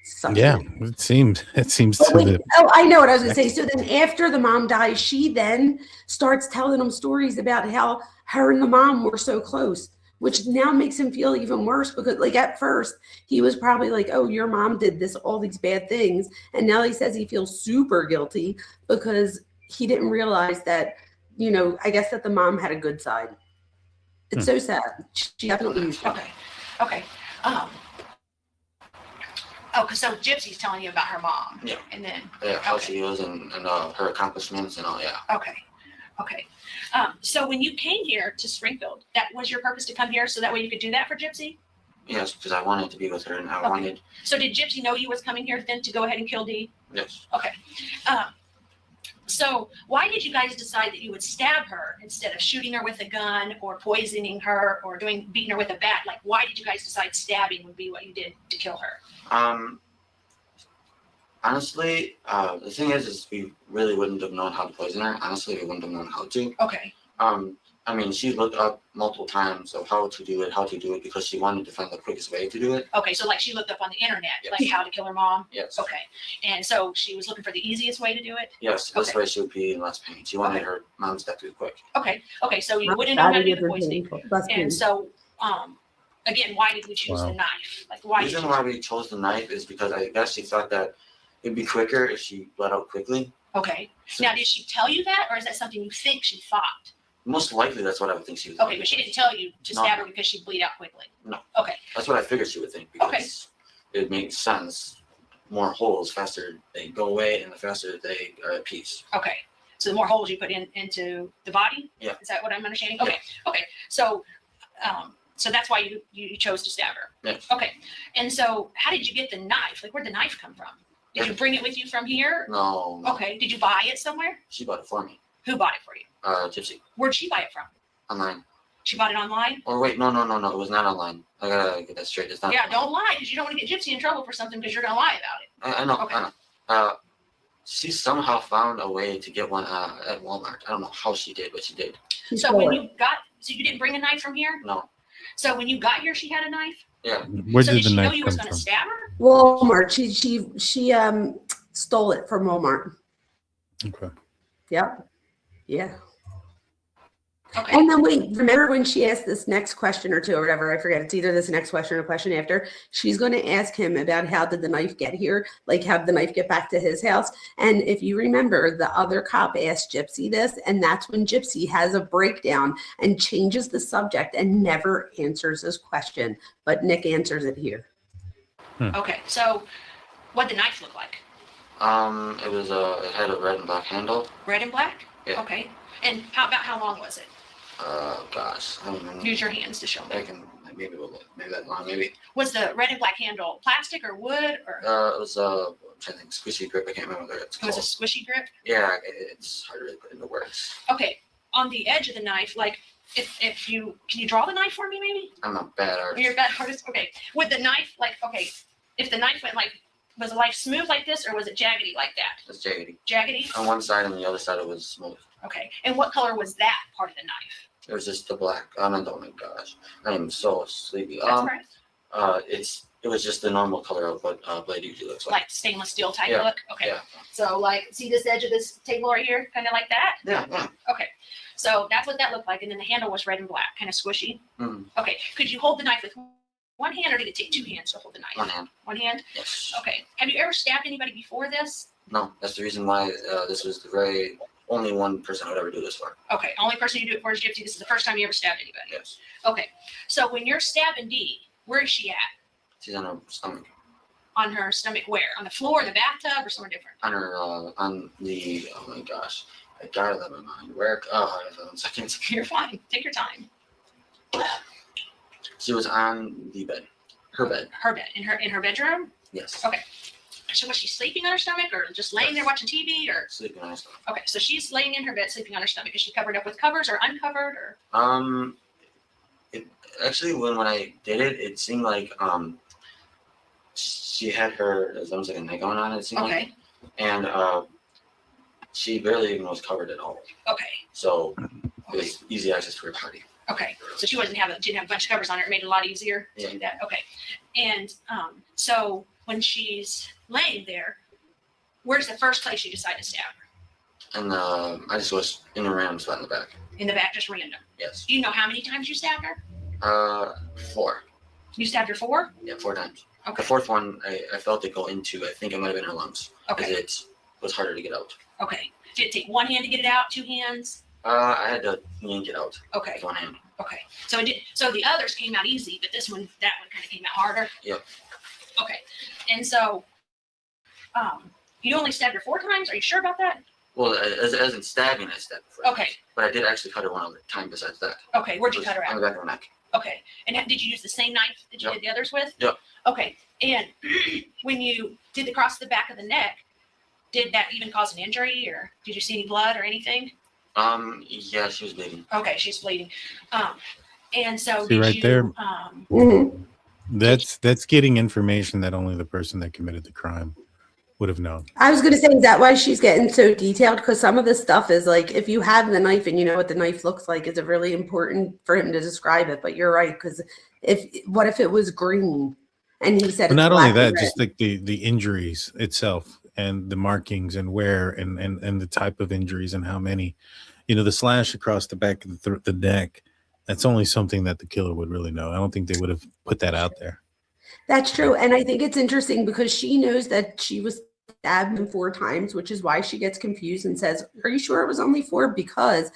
Something. Yeah, it seems Oh, I know what I was gonna say. So then after the mom dies, she then starts telling him stories about how her and the mom were so close, which now makes him feel even worse because like at first he was probably like, oh, your mom did this, all these bad things. And now he says he feels super guilty because he didn't realize that, you know, I guess that the mom had a good side. It's so sad. She definitely used it. Okay. Because so Gypsy's telling you about her mom. Yeah. And then. Yeah, how she was and her accomplishments and all, yeah. Okay. So when you came here to Springfield, that was your purpose to come here so that way you could do that for Gypsy? Yes, because I wanted to be with her and I wanted. So did Gypsy know you was coming here then to go ahead and kill Dee? Yes. Okay. So why did you guys decide that you would stab her instead of shooting her with a gun or poisoning her or beating her with a bat? Like, why did you guys decide stabbing would be what you did to kill her? Honestly, the thing is we really wouldn't have known how to poison her. Honestly, we wouldn't have known how to. Okay. I mean, she looked up multiple times of how to do it because she wanted to find the quickest way to do it. Okay, so like she looked up on the internet, Yes. like how to kill her mom? Yes. Okay, and so she was looking for the easiest way to do it? Yes, this Okay. way she would be in less pain. She wanted her mom's death to be quick. Okay, so you Not wouldn't know how to bad do if the you're poisoning. painful. Less pain. And so, again, why did we choose the Wow. knife? Like, The why did reason you? why we chose the knife is because I guess she thought that it'd be quicker if she bled out quickly. Okay, now did she tell you that, or is that something you think she thought? Most likely, that's what I would think she was. Okay, but she didn't tell you to No. stab her because she'd bleed out quickly? No. Okay, That's what I figured she would think because it makes sense. More holes, faster they go away, and the faster they are at peace. okay. So the more holes you put into the body? Yeah. Is that what I'm understanding? Okay, okay. So, so that's why you chose to stab her? Yes. Okay, and so how did you get the knife? Like, where'd the knife come from? Did you bring it with you from here? No. Okay, did you buy it somewhere? She bought it for me. Who bought it for you? Gypsy. Where'd she buy it from? Online. She bought it online? Or wait, no. It was not online. I gotta get that straight. It's not. Yeah, don't lie, because you don't want to get Gypsy in trouble for something because you're gonna lie about it. I know. Okay. I know. She somehow found a way to get one at Walmart. I don't know how she did, but she did. So when you didn't bring a knife from here? No. So when you got here, she had a knife? Yeah. Where So did did the she know knife you was come gonna from? stab her? Walmart. She stole it from Walmart. Okay. Yep. Yeah. Okay. And then wait, remember when she asked this next question or two or whatever, I forget, it's either this next question or question after, she's going to ask him about how did the knife get here? Like how did the knife get back to his house? And if you remember, the other cop asked Gypsy this, and that's when Gypsy has a breakdown and changes the subject and never answers his question. But Nick answers it here. Okay, so what'd the knife look like? It was it had a red and black handle. Red and black? Yeah. Okay. And how long was it? Gosh, I don't know. Use your hands to show me. I can maybe that long, maybe. Was the red and black handle plastic or wood or? It was I'm trying to think, squishy grip. I can't remember what it's It was called. a squishy grip? Yeah, it's hard to put into words. Okay, on the edge of the knife, like if you, can you draw the knife for me maybe? I'm a bad artist. You're a bad artist? Okay. Would the knife, like, okay, if the knife went like, was the knife smooth like this or was it jaggedy like that? It's jaggedy. Jaggedy? On one side and the other side it was smooth. Okay. And what color was that part of the knife? It was just the black. Oh my gosh, I am so sleepy. That's all right. It was just the normal color of what blade usually looks like. Like stainless steel type Yeah. look? Okay. Yeah. So like, see this edge of this table right here? Kind of like that? Yeah. Okay. So that's what that looked like. And then the handle was red and black, kind of squishy. Mm. Okay. Could you hold the knife with one hand or did it take two hands to hold the knife? One hand. One hand? Yes. Okay. Have you ever stabbed anybody before this? No, that's the reason why this was the very only one person I would ever do this for. Okay. Only person you do it for is Gypsy. This is the first time you ever stabbed anybody. Yes. Okay. So when you're stabbing Dee, where is she at? She's on her stomach. On her stomach where? On the floor, in the bathtub, or somewhere different? On her on the oh my gosh. I got it in my mind. Where 1 second. You're fine. Take your time. She was on the bed. Her bed. Her bed. In her bedroom? Yes. Okay. So was she sleeping on her stomach or just laying there watching TV or? Sleeping on her stomach. Okay, so she's laying in her bed sleeping on her stomach. Is she covered up with covers or uncovered or? It actually when I did it, it seemed like she had her it was almost like a nightgown on it seemed Okay. like. And she barely even was covered at all. Okay. So it was easy access to her body. Okay. So she didn't have a bunch of covers on her. It made it a lot easier to do that. Okay. And so when she's laying there, where's the first place you decide to stab her? And I just was in a random spot in the back. In the back, just random. Yes. Do you know how many times you stabbed her? 4. You stabbed her 4? Yeah, 4 times. Okay. The 4th one, I felt it go into, I think it might have been her lungs. Okay. Because it was harder to get out. Okay. Did it take one hand to get it out? 2 hands? I had to yank it out. Okay. With 1 hand. Okay. So it did. So the others came out easy, but that one kind of came out harder. Yep. Okay. And so, you only stabbed her 4 times. Are you sure about that? Well, as in stabbing, I stabbed her. Okay. But I did actually cut her one other time besides that. Okay. Where'd you It was cut her on at? the back of her neck. Okay. And did you use the same knife that you Yep. did the others with? Yep. Okay. And when you did the cross the back of the neck, did that even cause an injury, or did you see any blood or anything? Yeah, she was bleeding. Okay, she's bleeding. And so See did right you, there? Mm-hmm. That's getting information that only the person that committed the crime would have known. I was going to say, is that why she's getting so detailed? Because some of the stuff is like, if you have the knife and you know what the knife looks like, is it really important for him to describe it? But you're right, because what if it was green and he said But it's not only black and that, red? just like the injuries itself and the markings and where and the type of injuries and how many, the slash across the back of the neck. That's only something that the killer would really know. I don't think they would have put that out there. That's true. And I think it's interesting because she knows that she was stabbed 4 times, which is why she gets confused and says, are you sure it was only 4? Because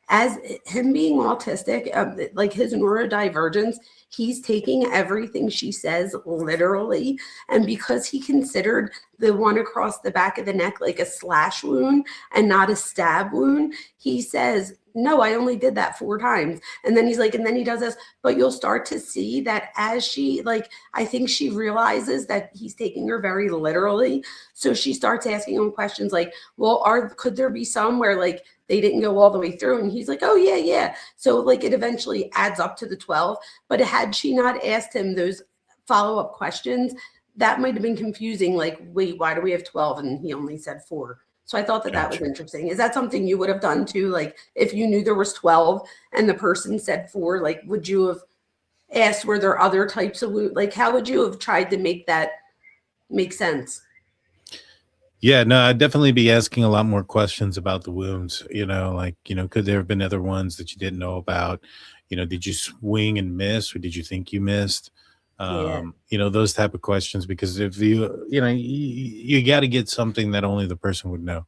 as him being autistic, like his neurodivergence, he's taking everything she says literally. And because he considered the one across the back of the neck like a slash wound and not a stab wound, he says, no, I only did that 4 times. And then he's like, and then he does this, but you'll start to see that as she, like, I think she realizes that he's taking her very literally. So she starts asking him questions like, well, could there be some where like they didn't go all the way through? And he's like, oh yeah, yeah. So like it eventually adds up to the 12. But had she not asked him those follow-up questions, that might have been confusing. Like, wait, why do we have 12? And he only said 4. So I thought that was interesting. Is that something you would have done too? Like if you knew there was 12 and the person said 4, like would you have asked, were there other types of wound? Like how would you have tried to make that make sense? Yeah, no, I'd definitely be asking a lot more questions about the wounds, could there have been other ones that you didn't know about? Did you swing and miss or did you think you missed? Those type of questions, because if you got to get something that only the person would know.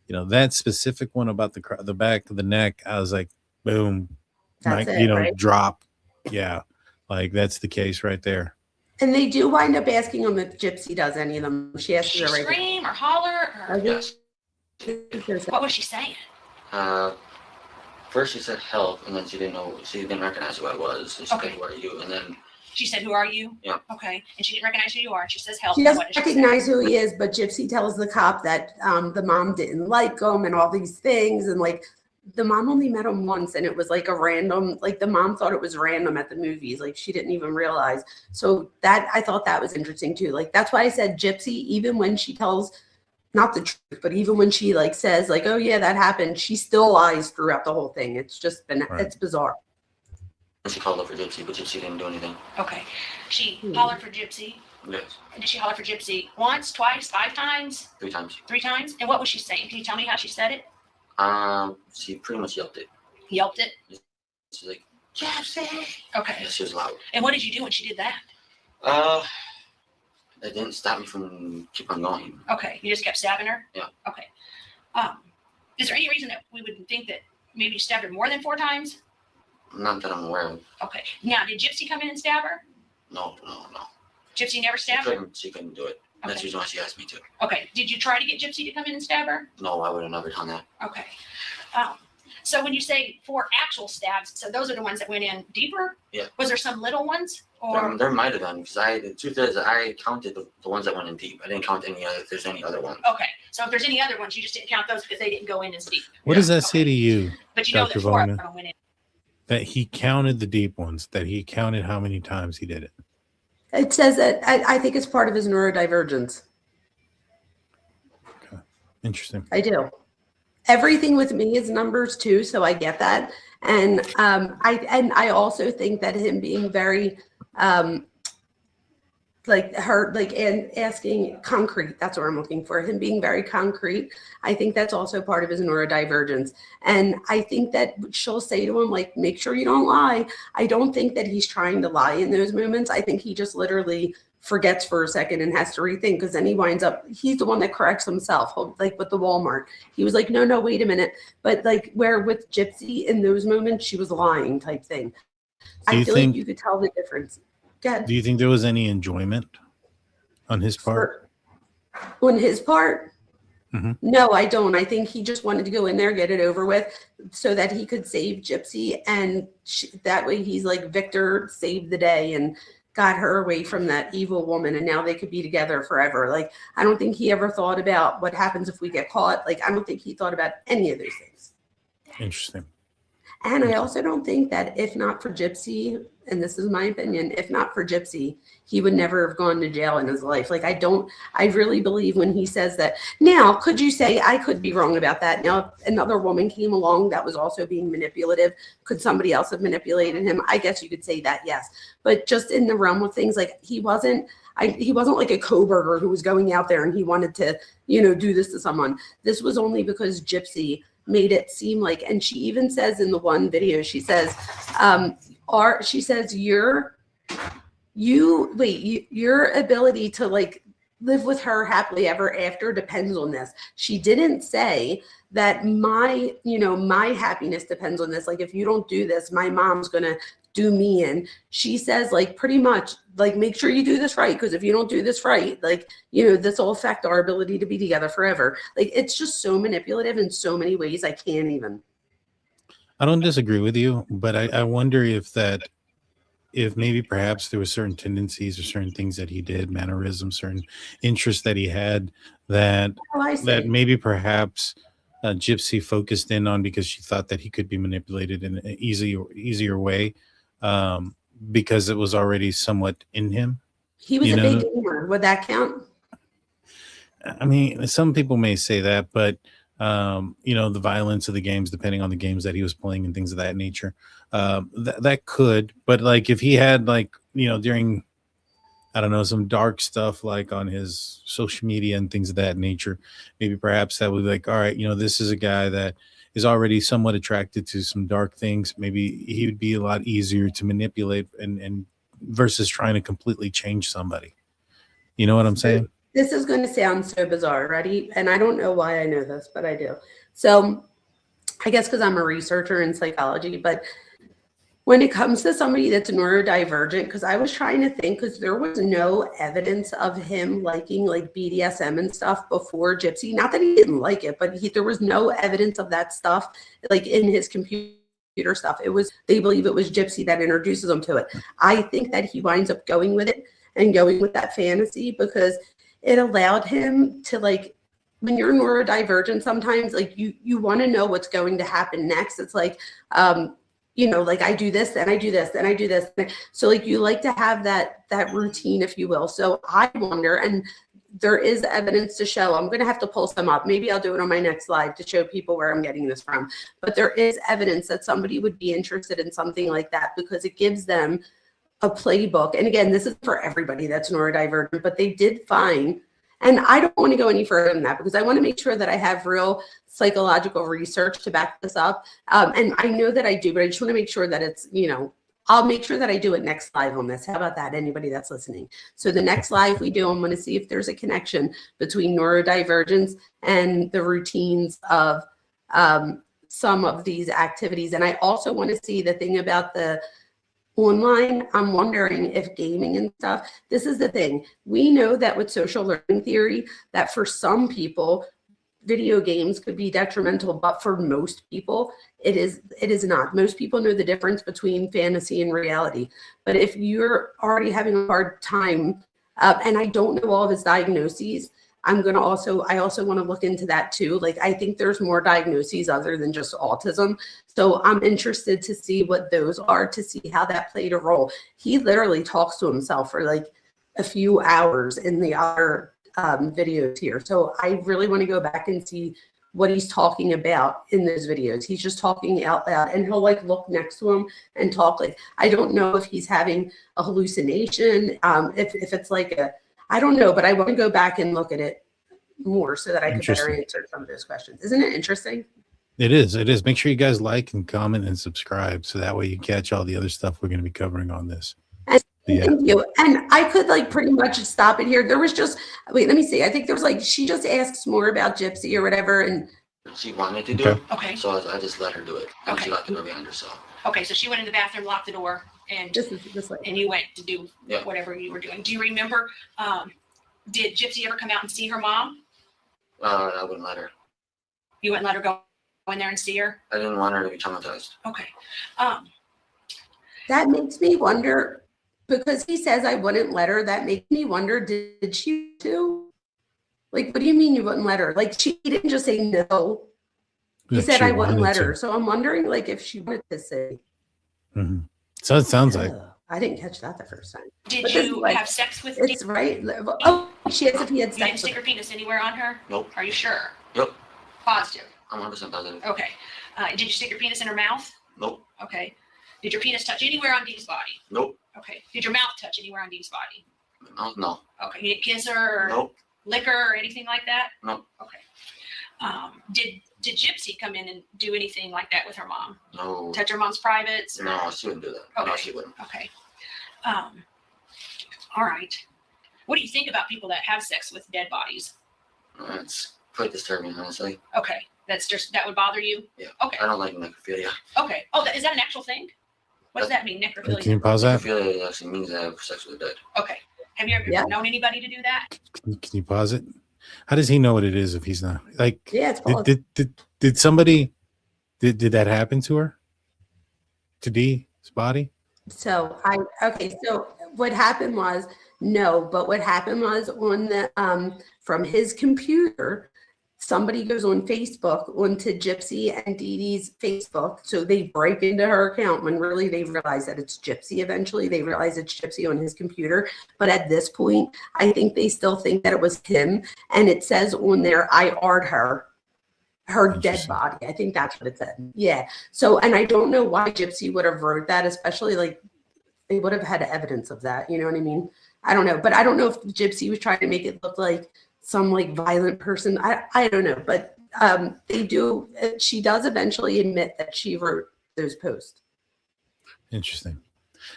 That specific one about the back of the neck, I was like, boom, Right? drop. Yeah, like that's the case right there. And they do wind up asking him if Gypsy does any of them. She asks her, right? Scream or holler? Or... Yes. What was she saying? First she said help, and then she didn't recognize who I was. So she said, who are you? And then she said, who are you? Yeah. Okay. And she didn't recognize who you are. She says help. She doesn't recognize who he is, but Gypsy tells the cop that the mom didn't like him and all these things. And like the mom only met him once, and it was like a random, like the mom thought it was random at the movies. Like she didn't even realize. So that, I thought that was interesting too. Like that's why I said Gypsy, even when she tells not the truth, but even when she like says like, oh yeah, that happened, she still lies throughout the whole thing. It's just been, it's bizarre. She called up for Gypsy, but Gypsy didn't do anything. Okay. She hollered for Gypsy. Yes. And did she holler for Gypsy once, twice, 5 times? 3 times. 3 times? And what was she saying? Can you tell me how she said it? She pretty much yelped it. Yelped it? She's like, Gypsy. Okay. Yeah, she was loud. And what did you do when she did that? It didn't stop me from keep on going. Okay. You just kept stabbing her? Yeah. Okay. Is there any reason that we would think that maybe you stabbed her more than 4 times? Not that I'm aware of. Okay. Now, did Gypsy come in and stab her? No. Gypsy never stabbed her? She couldn't do it. That's the reason why she asked me to. Okay. Did you try to get Gypsy to come in and stab her? No, I would have never done that. Okay. So when you say 4 actual stabs, so those are the ones that went in deeper? Yeah. Was there some little ones? Or There might have been, because the truth is I counted the ones that went in deep. I didn't count if there's any other ones. okay. So if there's any other ones, you just didn't count those because they didn't go in as deep. What does that say to you, But you know Dr. that 4 of Vona? them went in. That he counted the deep ones, that he counted how many times he did it. It says that I think it's part of his neurodivergence. Okay. Interesting. I do. Everything with me is numbers too, so I get that. And I also think that him being very and asking concrete, that's what I'm looking for, him being very concrete, I think that's also part of his neurodivergence. And I think that she'll say to him, like, make sure you don't lie. I don't think that he's trying to lie in those moments. I think he just literally forgets for a second and has to rethink, because then he winds up, he's the one that corrects himself, like with the Walmart. He was like, no, wait a minute. But like where with Gypsy in those moments, she was lying type thing. I feel like you could tell the difference. Go ahead. Do you think there was any enjoyment on his part? On his part? Mm-hmm. No, I don't. I think he just wanted to go in there, get it over with, so that he could save Gypsy. And that way he's like, Victor saved the day and got her away from that evil woman, and now they could be together forever. Like, I don't think he ever thought about what happens if we get caught. Like, I don't think he thought about any of those things. Interesting. And I also don't think that if not for Gypsy, and this is my opinion, if not for Gypsy, he would never have gone to jail in his life. Like, I really believe when he says that. Now, could you say, I could be wrong about that. Now, if another woman came along that was also being manipulative, could somebody else have manipulated him? I guess you could say that, yes. But just in the realm of things, like, he wasn't like a co-burger who was going out there and he wanted to, do this to someone. This was only because Gypsy made it seem like, and she even says in the one video, she says, your ability to like live with her happily ever after depends on this. She didn't say that my happiness depends on this. Like, if you don't do this, my mom's going to do me in. She says, like, pretty much, like, make sure you do this right, because if you don't do this right, like, this will affect our ability to be together forever. Like, it's just so manipulative in so many ways. I can't even. I don't disagree with you, but I wonder if maybe perhaps there were certain tendencies or certain things that he did, mannerisms, certain interests that he had that maybe perhaps Gypsy focused in on because she thought that he could be manipulated in an easier way because it was already somewhat in him. He was a big gamer. Would that count? I mean, some people may say that, but the violence of the games, depending on the games that he was playing and things of that nature, that could. But like, if he had like, during, I don't know, some dark stuff like on his social media and things of that nature, maybe perhaps that would be like, all right, this is a guy that is already somewhat attracted to some dark things. Maybe he would be a lot easier to manipulate and versus trying to completely change somebody. You know what I'm saying? This is going to sound so bizarre, ready? And I don't know why I know this, but I do. So I guess because I'm a researcher in psychology, but when it comes to somebody that's neurodivergent, because I was trying to think, because there was no evidence of him liking like BDSM and stuff before Gypsy. Not that he didn't like it, but there was no evidence of that stuff like in his computer stuff. They believe it was Gypsy that introduces him to it. I think that he winds up going with it and going with that fantasy because it allowed him to, like, when you're neurodivergent, sometimes like you want to know what's going to happen next. It's like, like I do this, then I do this, then I do this. So like you like to have that routine, if you will. So I wonder, and there is evidence to show, I'm going to have to pull some up. Maybe I'll do it on my next live to show people where I'm getting this from. But there is evidence that somebody would be interested in something like that because it gives them a playbook. And again, this is for everybody that's neurodivergent, but they did find, and I don't want to go any further than that because I want to make sure that I have real psychological research to back this up. And I know that I do, but I just want to make sure that it's, I'll make sure that I do it next live on this. How about that? Anybody that's listening. So the next live we do, I'm going to see if there's a connection between neurodivergence and the routines of some of these activities. And I also want to see the thing about the online. I'm wondering if gaming and stuff, this is the thing. We know that with social learning theory, that for some people, video games could be detrimental, but for most people, it is not. Most people know the difference between fantasy and reality. But if you're already having a hard time, and I don't know all of his diagnoses, I also want to look into that too. Like, I think there's more diagnoses other than just autism. So I'm interested to see what those are, to see how that played a role. He literally talks to himself for like a few hours in the other videos here. So I really want to go back and see what he's talking about in those videos. He's just talking out loud, and he'll like look next to him and talk. Like, I don't know if he's having a hallucination, if it's like I don't know, but I want to go back and look at it more so that I can better answer some of those questions. Isn't it interesting? It is. It is. Make sure you guys like and comment and subscribe so that way you catch all the other stuff we're going to be covering on this. Thank you. And I could like pretty much stop it here. There was just, wait, let me see. I think there was like, she just asks more about Gypsy or whatever. And she wanted to do it. Okay. So I just let her do it. And she locked the door behind herself. Okay, so she went in the bathroom, locked the door, and and you went to do whatever you were doing. Do you remember, did Gypsy ever come out and see her mom? I wouldn't let her. You wouldn't let her go in there and see her? I didn't want her to be traumatized. Okay. That makes me wonder, because he says I wouldn't let her, that makes me wonder, did she too? Like, what do you mean you wouldn't let her? Like, she didn't just say no. He said I wouldn't let her. So I'm wondering, like, if she wanted to say. Mm-hmm. So it sounds like. I didn't catch that the first time. Did But this you is like- have sex with It's Dee? right. Oh, she asked if he had You didn't sex stick with your penis anywhere on her? Nope. Are you sure? Yep. Positive. I'm 100% positive. Okay. Did you stick your penis in her mouth? Nope. Okay. Did your penis touch anywhere on Dee's body? Nope. Okay. Did your mouth touch anywhere on Dee's body? No. Okay. You didn't kiss her or Nope. lick her or anything like that? Nope. Okay. Did Gypsy come in and do anything like that with her mom? No. Touch her mom's privates? Or? No, she wouldn't do that. Okay. No, she wouldn't. Okay. All right. What do you think about people that have sex with dead bodies? It's quite disturbing, honestly. Okay. That would bother you? Yeah. Okay. I don't like necrophilia. Okay. Oh, is that an actual thing? What does that mean, necrophilia? Can you pause that? Necrophilia actually means to have sex with the dead. Okay. Have you ever known anybody to do that? Can you pause it? How does he know what it is if he's not like? Yeah, it's did somebody did that happen to her? To Dee's body? So so what happened was no, but what happened was on the from his computer, somebody goes on Facebook onto Gypsy and Dee Dee's Facebook. So they break into her account when really they realize that it's Gypsy. Eventually they realize it's Gypsy on his computer. But at this point, I think they still think that it was him. And it says on there, I R'd her dead body. I think that's what it said. Yeah. So, and I don't know why Gypsy would have wrote that, especially like they would have had evidence of that. You know what I mean? I don't know. But I don't know if Gypsy was trying to make it look like some like violent person. I don't know. But she does eventually admit that she wrote those posts. Interesting.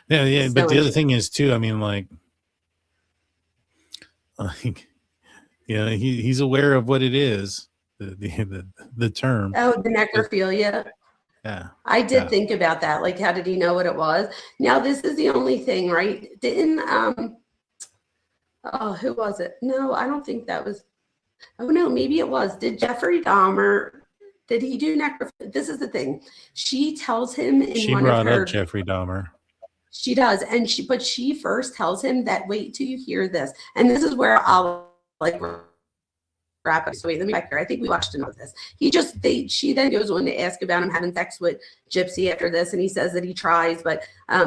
Yeah. But the other thing is too, I mean, like he's aware of what it is. The term. Oh, the necrophilia. Yeah. I did think about that. Like, how did he know what it was? Now, this is the only thing, right? Didn't who was it? No, I don't think that was. Oh no, maybe it was. Did Jeffrey Dahmer? Did he do necrophilia? This is the thing. She tells him in she one brought of her. up Jeffrey Dahmer. She does, and she first tells him that. Wait till you hear this, and this is where I'll like. Wrap up. So wait, let me back here. I think we watched enough of this. She then goes on to ask about him having sex with Gypsy after this, and he says that he tries, but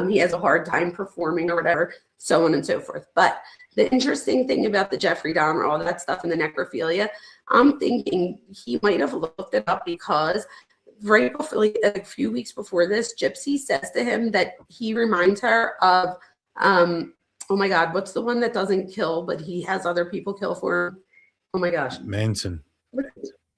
he has a hard time performing or whatever, so on and so forth. But the interesting thing about the Jeffrey Dahmer, all that stuff, and the necrophilia, I'm thinking he might have looked it up because right before, like a few weeks before this, Gypsy says to him that he reminds her of, oh my God, what's the one that doesn't kill, but he has other people kill for him? Oh my gosh. Manson.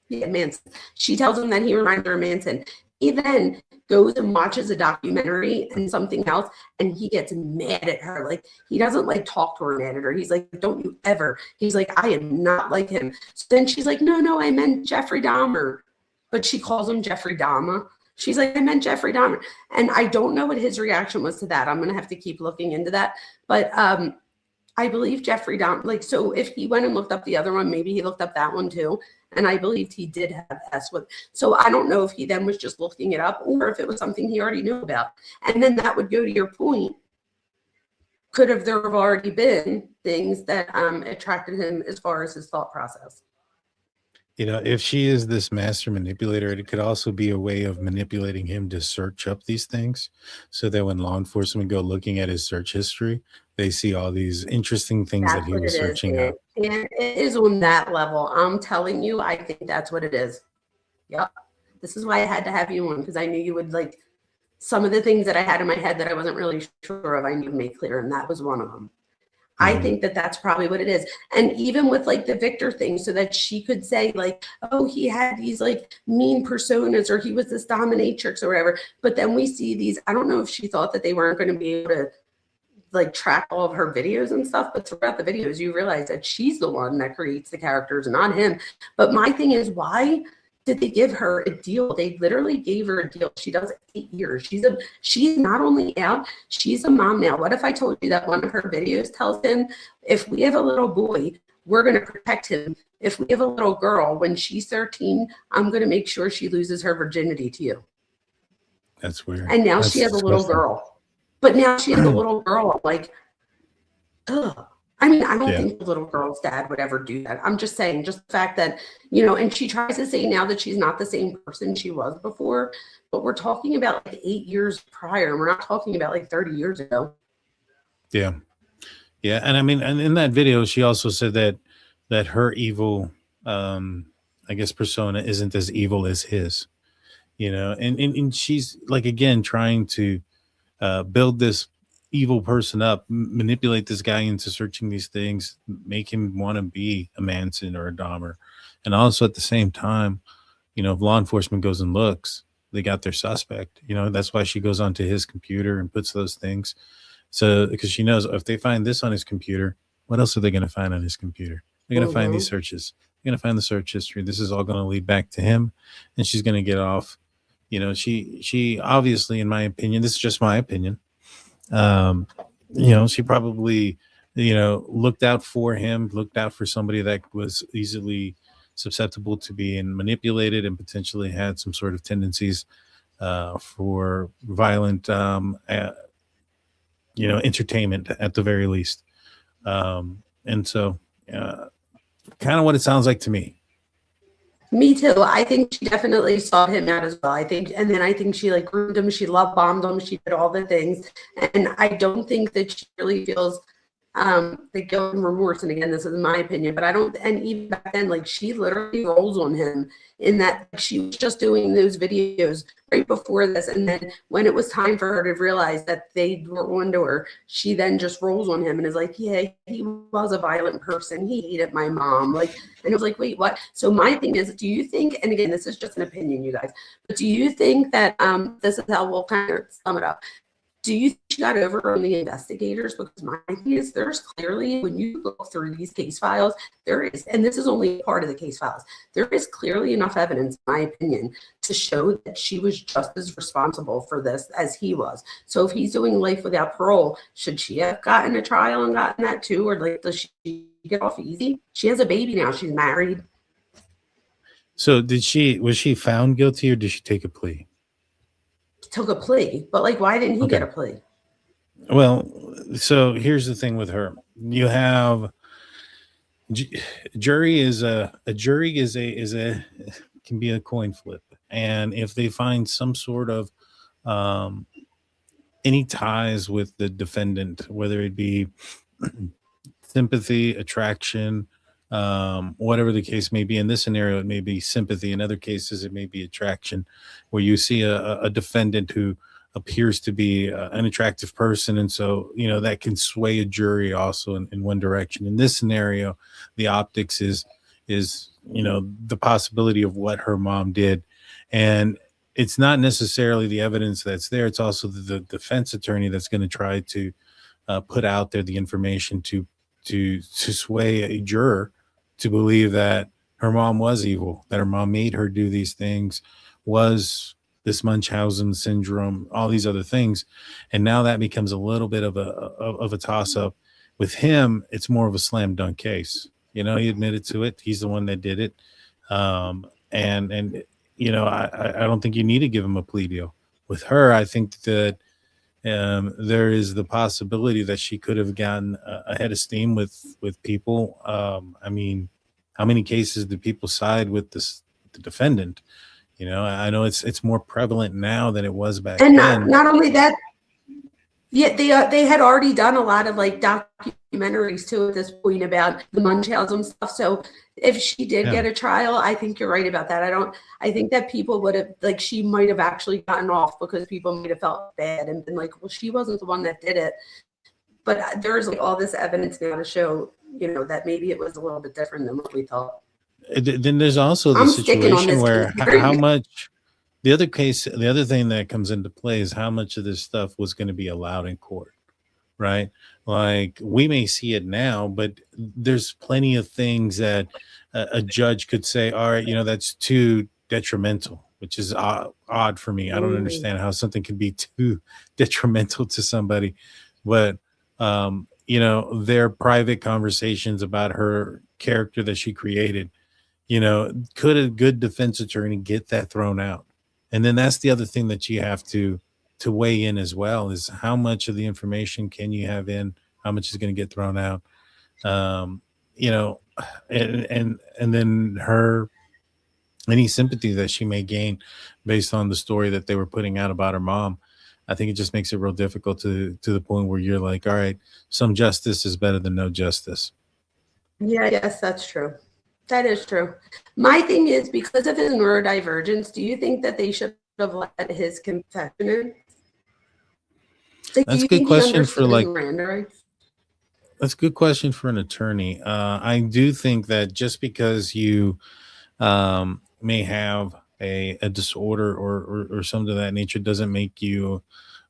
Yeah, Manson. She tells him that he reminds her of Manson. He then goes and watches a documentary and something else, and he gets mad at her. Like, he doesn't like talk to her mad at her. He's like, don't you ever. He's like, I am not like him. So then she's like, no, I meant Jeffrey Dahmer. But she calls him Jeffrey Dahmer. She's like, I meant Jeffrey Dahmer. And I don't know what his reaction was to that. I'm going to have to keep looking into that. But I believe Jeffrey Dahmer, like, so if he went and looked up the other one, maybe he looked up that one too. And I believed he did have S with. So I don't know if he then was just looking it up or if it was something he already knew about. And then that would go to your point. Could have there have already been things that attracted him as far as his thought process? You know, if she is this master manipulator, it could also be a way of manipulating him to search up these things so that when law enforcement go looking at his search history, they see all these interesting things that he was searching up. And it is on that level. I'm telling you, I think that's what it is. Yep. This is why I had to have you on, because I knew you would like some of the things that I had in my head that I wasn't really sure of. I knew to make clear, and that was one of them. I think that that's probably what it is. And even with like the Victor thing, so that she could say like, oh, he had these like mean personas, or he was this dominatrix or whatever. But then we see these, I don't know if she thought that they weren't going to be able to like track all of her videos and stuff, but throughout the videos, you realize that she's the one that creates the characters and not him. But my thing is, why did they give her a deal? They literally gave her a deal. She does 8 years. She's not only out, she's a mom now. What if I told you that one of her videos tells him, if we have a little boy, we're going to protect him. If we have a little girl, when she's 13, I'm going to make sure she loses her virginity to you. That's weird. And now That's she has a little disgusting. girl. But now she has a little girl. Like, ugh. I mean, I don't think the little girl's dad would ever do that. I'm just saying, just the fact that, you know, and she tries to say now that she's not the same person she was before, but we're talking about like 8 years prior. We're not talking about like 30 years ago. Yeah. Yeah. And I mean, and in that video, she also said that her evil, I guess, persona isn't as evil as his, and she's like, again, trying to build this evil person up, manipulate this guy into searching these things, make him want to be a Manson or a Dahmer. And also at the same time, if law enforcement goes and looks, they got their suspect. That's why she goes onto his computer and puts those things. So, because she knows if they find this on his computer, what else are they going to find on his computer? They're going to find these searches. They're going to find the search history. This is all going to lead back to him, and she's going to get off. She obviously, in my opinion, this is just my opinion. She probably, looked out for him, looked out for somebody that was easily susceptible to being manipulated and potentially had some sort of tendencies for violent, entertainment at the very least. And so kind of what it sounds like to me. Me too. I think she definitely sought him out as well. I think she like groomed him. She love bombed him. She did all the things. And I don't think that she really feels the guilt and remorse. And again, this is my opinion, but I don't, and even back then, like she literally rolls on him in that she was just doing those videos right before this. And then when it was time for her to realize that they were onto her, she then just rolls on him and is like, yeah, he was a violent person. He hated my mom. Like, and it was like, wait, what? So my thing is, do you think, and again, this is just an opinion, you guys, but do you think that this is how we'll kind of sum it up? Do you think she got over on the investigators? Because my thing is, there's clearly, when you look through these case files, there is, and this is only part of the case files, there is clearly enough evidence, in my opinion, to show that she was just as responsible for this as he was. So if he's doing life without parole, should she have gotten a trial and gotten that too? Or like, does she get off easy? She has a baby now. She's married. So was she found guilty or did she take a plea? Took a plea, but like, why didn't he get a plea? Well, so here's the thing with her. You have jury can be a coin flip, and if they find some sort of any ties with the defendant, whether it be sympathy, attraction, whatever the case may be. In this scenario, it may be sympathy. In other cases, it may be attraction, where you see a defendant who appears to be an attractive person. And so, that can sway a jury also in one direction. In this scenario, the optics is, the possibility of what her mom did. And it's not necessarily the evidence that's there. It's also the defense attorney that's going to try to put out there the information to sway a juror to believe that her mom was evil, that her mom made her do these things, was this Munchausen syndrome, all these other things. And now that becomes a little bit of a toss up. With him, it's more of a slam dunk case. He admitted to it. He's the one that did it. I don't think you need to give him a plea deal. With her, I think that there is the possibility that she could have gotten ahead of steam with people. I mean, how many cases do people side with the defendant? I know it's more prevalent now than it was back then. And not only that, yeah, they had already done a lot of like documentaries too at this point about the Munchausen stuff. So if she did get a trial, I think you're right about that. I think that people would have, like, she might have actually gotten off because people might have felt bad and been like, well, she wasn't the one that did it. But there's like all this evidence now to show, that maybe it was a little bit different than what we thought. Then there's also the situation where how much the other thing that comes into play is how much of this stuff was going to be allowed in court, right? Like, we may see it now, but there's plenty of things that a judge could say, all right, that's too detrimental, which is odd for me. I don't understand how something can be too detrimental to somebody, but their private conversations about her character that she created, could a good defense attorney get that thrown out? And then that's the other thing that you have to weigh in as well, is how much of the information can you have in, how much is going to get thrown out, and then any sympathy that she may gain based on the story that they were putting out about her mom. I think it just makes it real difficult to the point where you're like, all right, some justice is better than no justice. Yeah, yes, that's true. That is true. My thing is, because of his neurodivergence, do you think that they should have let his confession in? Like, That's do a you good think he question for understood his like Miranda rights? that's a good question for an attorney. I do think that just because you may have a disorder or something of that nature doesn't make you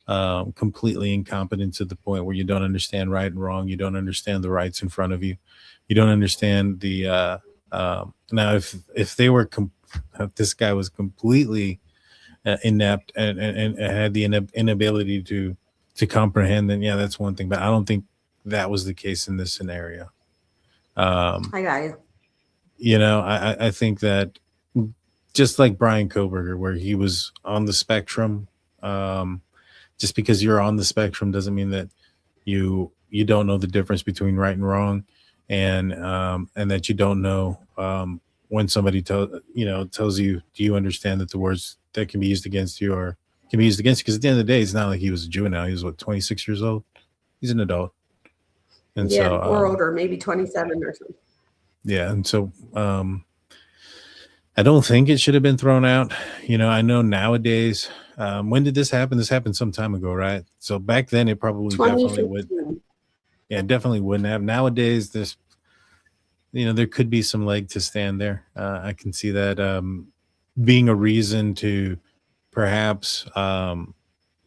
completely incompetent to the point where you don't understand right and wrong. You don't understand the rights in front of you. You don't understand the now if they were if this guy was completely inept and had the inability to comprehend, then yeah, that's one thing. But I don't think that was the case in this scenario. I got you. You know, I think that just like Brian Koberger, where he was on the spectrum, just because you're on the spectrum doesn't mean that you don't know the difference between right and wrong, and that you don't know when somebody tells you, do you understand that the words that can be used against you or can be used against you? Because at the end of the day, it's not like he was a juvenile. He was what, 26 years old? He's an adult. And Yeah, so or older, maybe 27 or something. yeah, and so I don't think it should have been thrown out. You know, I know nowadays, when did this happen? This happened some time ago, right? So back then it probably definitely would. 2015. Yeah, definitely wouldn't have. Nowadays, there's, there could be some leg to stand there. I can see that being a reason to perhaps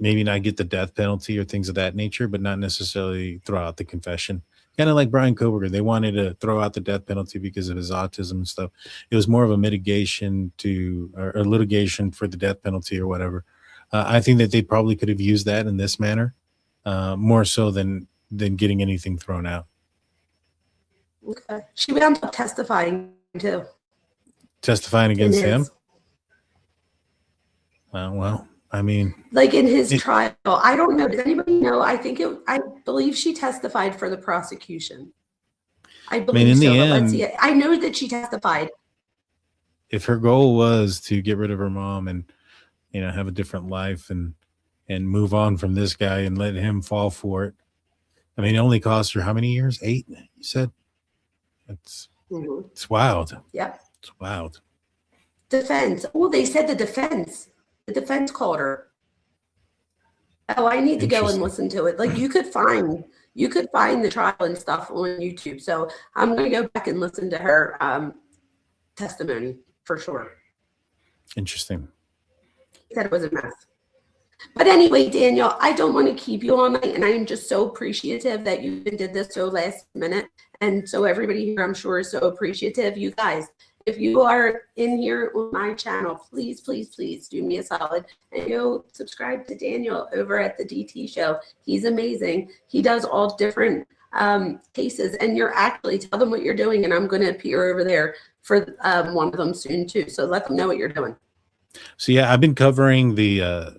maybe not get the death penalty or things of that nature, but not necessarily throw out the confession. Kind of like Brian Koberger, they wanted to throw out the death penalty because of his autism and stuff. It was more of a mitigation to or litigation for the death penalty or whatever. I think that they probably could have used that in this manner, more so than getting anything thrown out. Okay. She wound up testifying too. Testifying against him? Well, I mean, like in his trial, I don't know. Does anybody know? I believe she testified for the prosecution. I believe in so. the But let's end, see. I know that she testified. if her goal was to get rid of her mom and have a different life and move on from this guy and let him fall for it, I mean, it only cost her how many years? 8, you said? It's wild. Yep. It's wild. Defense. Oh, they said the defense. The defense called her. Oh, I need to go and listen to it. Like you could find the trial and stuff on YouTube. So I'm gonna go back and listen to her testimony for sure. Interesting. Said it was a mess. But anyway, Daniel, I don't want to keep you all night, and I am just so appreciative that you did this so last minute. And so everybody here, I'm sure, is so appreciative. You guys, if you are in here on my channel, please, please, please do me a solid and go subscribe to Daniel over at the DT Show. He's amazing. He does all different cases, and you're actually tell them what you're doing, and I'm going to appear over there for one of them soon too. So let them know what you're doing. So yeah, I've been covering the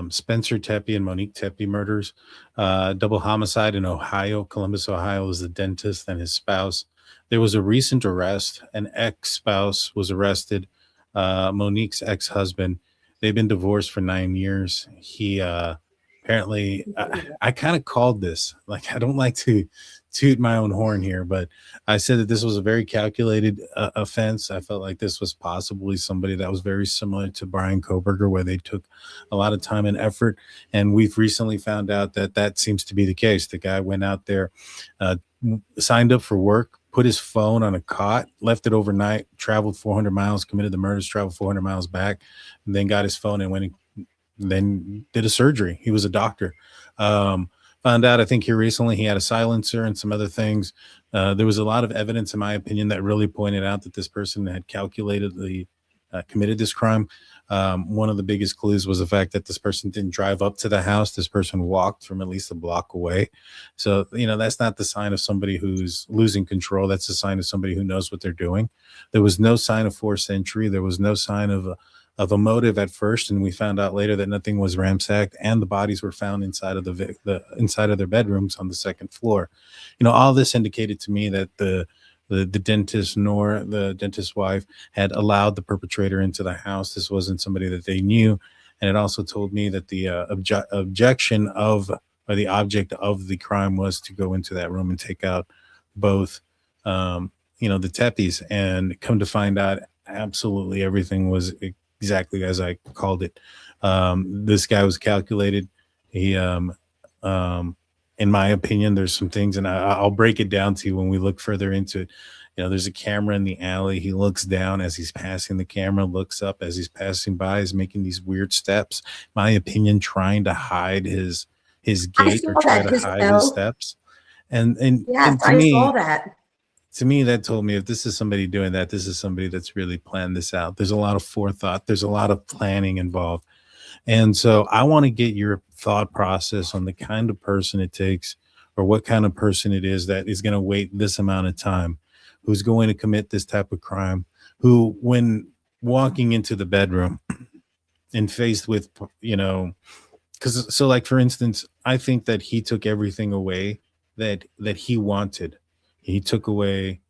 Spencer Tepe and Monique Tepe murders, double homicide in Ohio. Columbus, Ohio is the dentist and his spouse. There was a recent arrest. An ex-spouse was arrested, Monique's ex-husband. They've been divorced for 9 years. He apparently, I kind of called this, like, I don't like to toot my own horn here, but I said that this was a very calculated offense. I felt like this was possibly somebody that was very similar to Brian Koberger, where they took a lot of time and effort. And we've recently found out that that seems to be the case. The guy went out there, signed up for work, put his phone on a cot, left it overnight, traveled 400 miles, committed the murders, traveled 400 miles back, and then got his phone and went and then did a surgery. He was a doctor. Found out, I think here recently, he had a silencer and some other things. There was a lot of evidence, in my opinion, that really pointed out that this person had calculatedly committed this crime. One of the biggest clues was the fact that this person didn't drive up to the house. This person walked from at least a block away. So, that's not the sign of somebody who's losing control. That's the sign of somebody who knows what they're doing. There was no sign of forced entry. There was no sign of a motive at first, and we found out later that nothing was ransacked, and the bodies were found inside of the inside of their bedrooms on the second floor. All this indicated to me that the dentist nor the dentist's wife had allowed the perpetrator into the house. This wasn't somebody that they knew, And it also told me that the objection of, or the object of the crime was to go into that room and take out both, the teppies. And come to find out, absolutely everything was exactly as I called it. This guy was calculated. He, in my opinion, there's some things, and I'll break it down to you when we look further into it. There's a camera in the alley. He looks down as he's passing the camera, looks up as he's passing by, is making these weird steps. My opinion, trying to hide his gait or try to hide his steps. And yes, and I saw that. To me, that told me if this is somebody doing that, this is somebody that's really planned this out. There's a lot of forethought. There's a lot of planning involved. And so I want to get your thought process on the kind of person it takes, or what kind of person it is that is going to wait this amount of time, who's going to commit this type of crime, who, when walking into the bedroom and faced with, because so like, for instance, I think that he took everything away that he wanted. He took away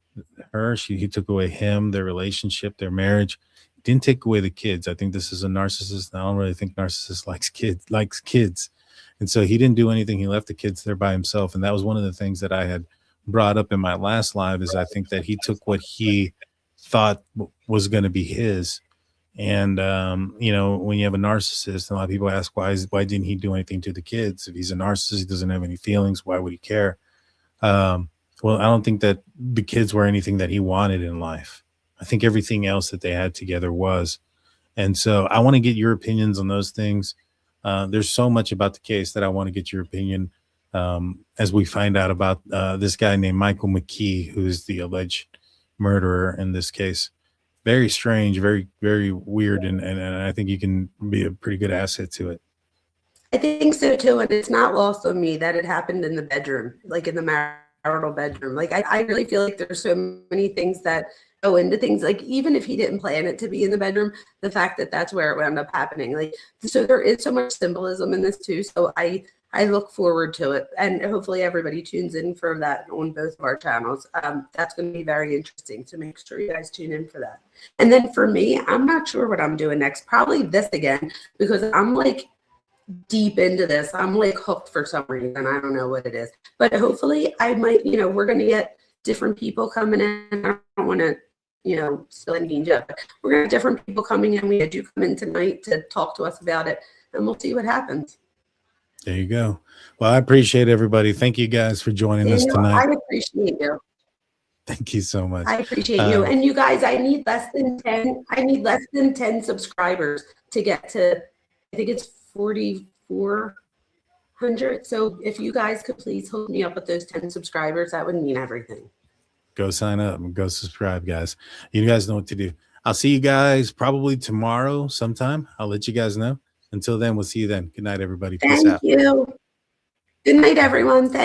her, he took away him, their relationship, their marriage. Didn't take away the kids. I think this is a narcissist. I don't really think narcissist likes kids. And so he didn't do anything. He left the kids there by himself. And that was one of the things that I had brought up in my last live, is I think that he took what he thought was going to be his. And, when you have a narcissist, a lot of people ask, why didn't he do anything to the kids? If he's a narcissist, he doesn't have any feelings. Why would he care? Well, I don't think that the kids were anything that he wanted in life. I think everything else that they had together was. And so I want to get your opinions on those things. There's so much about the case that I want to get your opinion as we find out about this guy named Michael McKee, who's the alleged murderer in this case. Very strange, very, very weird. And I think you can be a pretty good asset to it. I think so too. And it's not lost on me that it happened in the bedroom, like in the marital bedroom. Like I really feel like there's so many things that go into things, like even if he didn't plan it to be in the bedroom, the fact that that's where it wound up happening. Like, so there is so much symbolism in this too. So I look forward to it, and hopefully everybody tunes in for that on both of our channels. That's going to be very interesting, so make sure you guys tune in for that. And then for me, I'm not sure what I'm doing next. Probably this again, because I'm like deep into this. I'm like hooked for some reason. I don't know what it is, but hopefully I might, we're going to get different people coming in. I don't want to, still engage up, but we're going to have different people coming in. We had you come in tonight to talk to us about it, and we'll see what happens. There you go. Well, I appreciate everybody. Thank you guys for joining us tonight. I appreciate you. Thank you so much. I appreciate you. And you guys, I need less than 10 subscribers to get to, I think it's 4,400. So if you guys could please hook me up with those 10 subscribers, that would mean everything. Go sign up and go subscribe, guys. You guys know what to do. I'll see you guys probably tomorrow sometime. I'll let you guys know. Until then, we'll see you then. Good night, everybody. Peace out. Thank you. Good night, everyone. Thank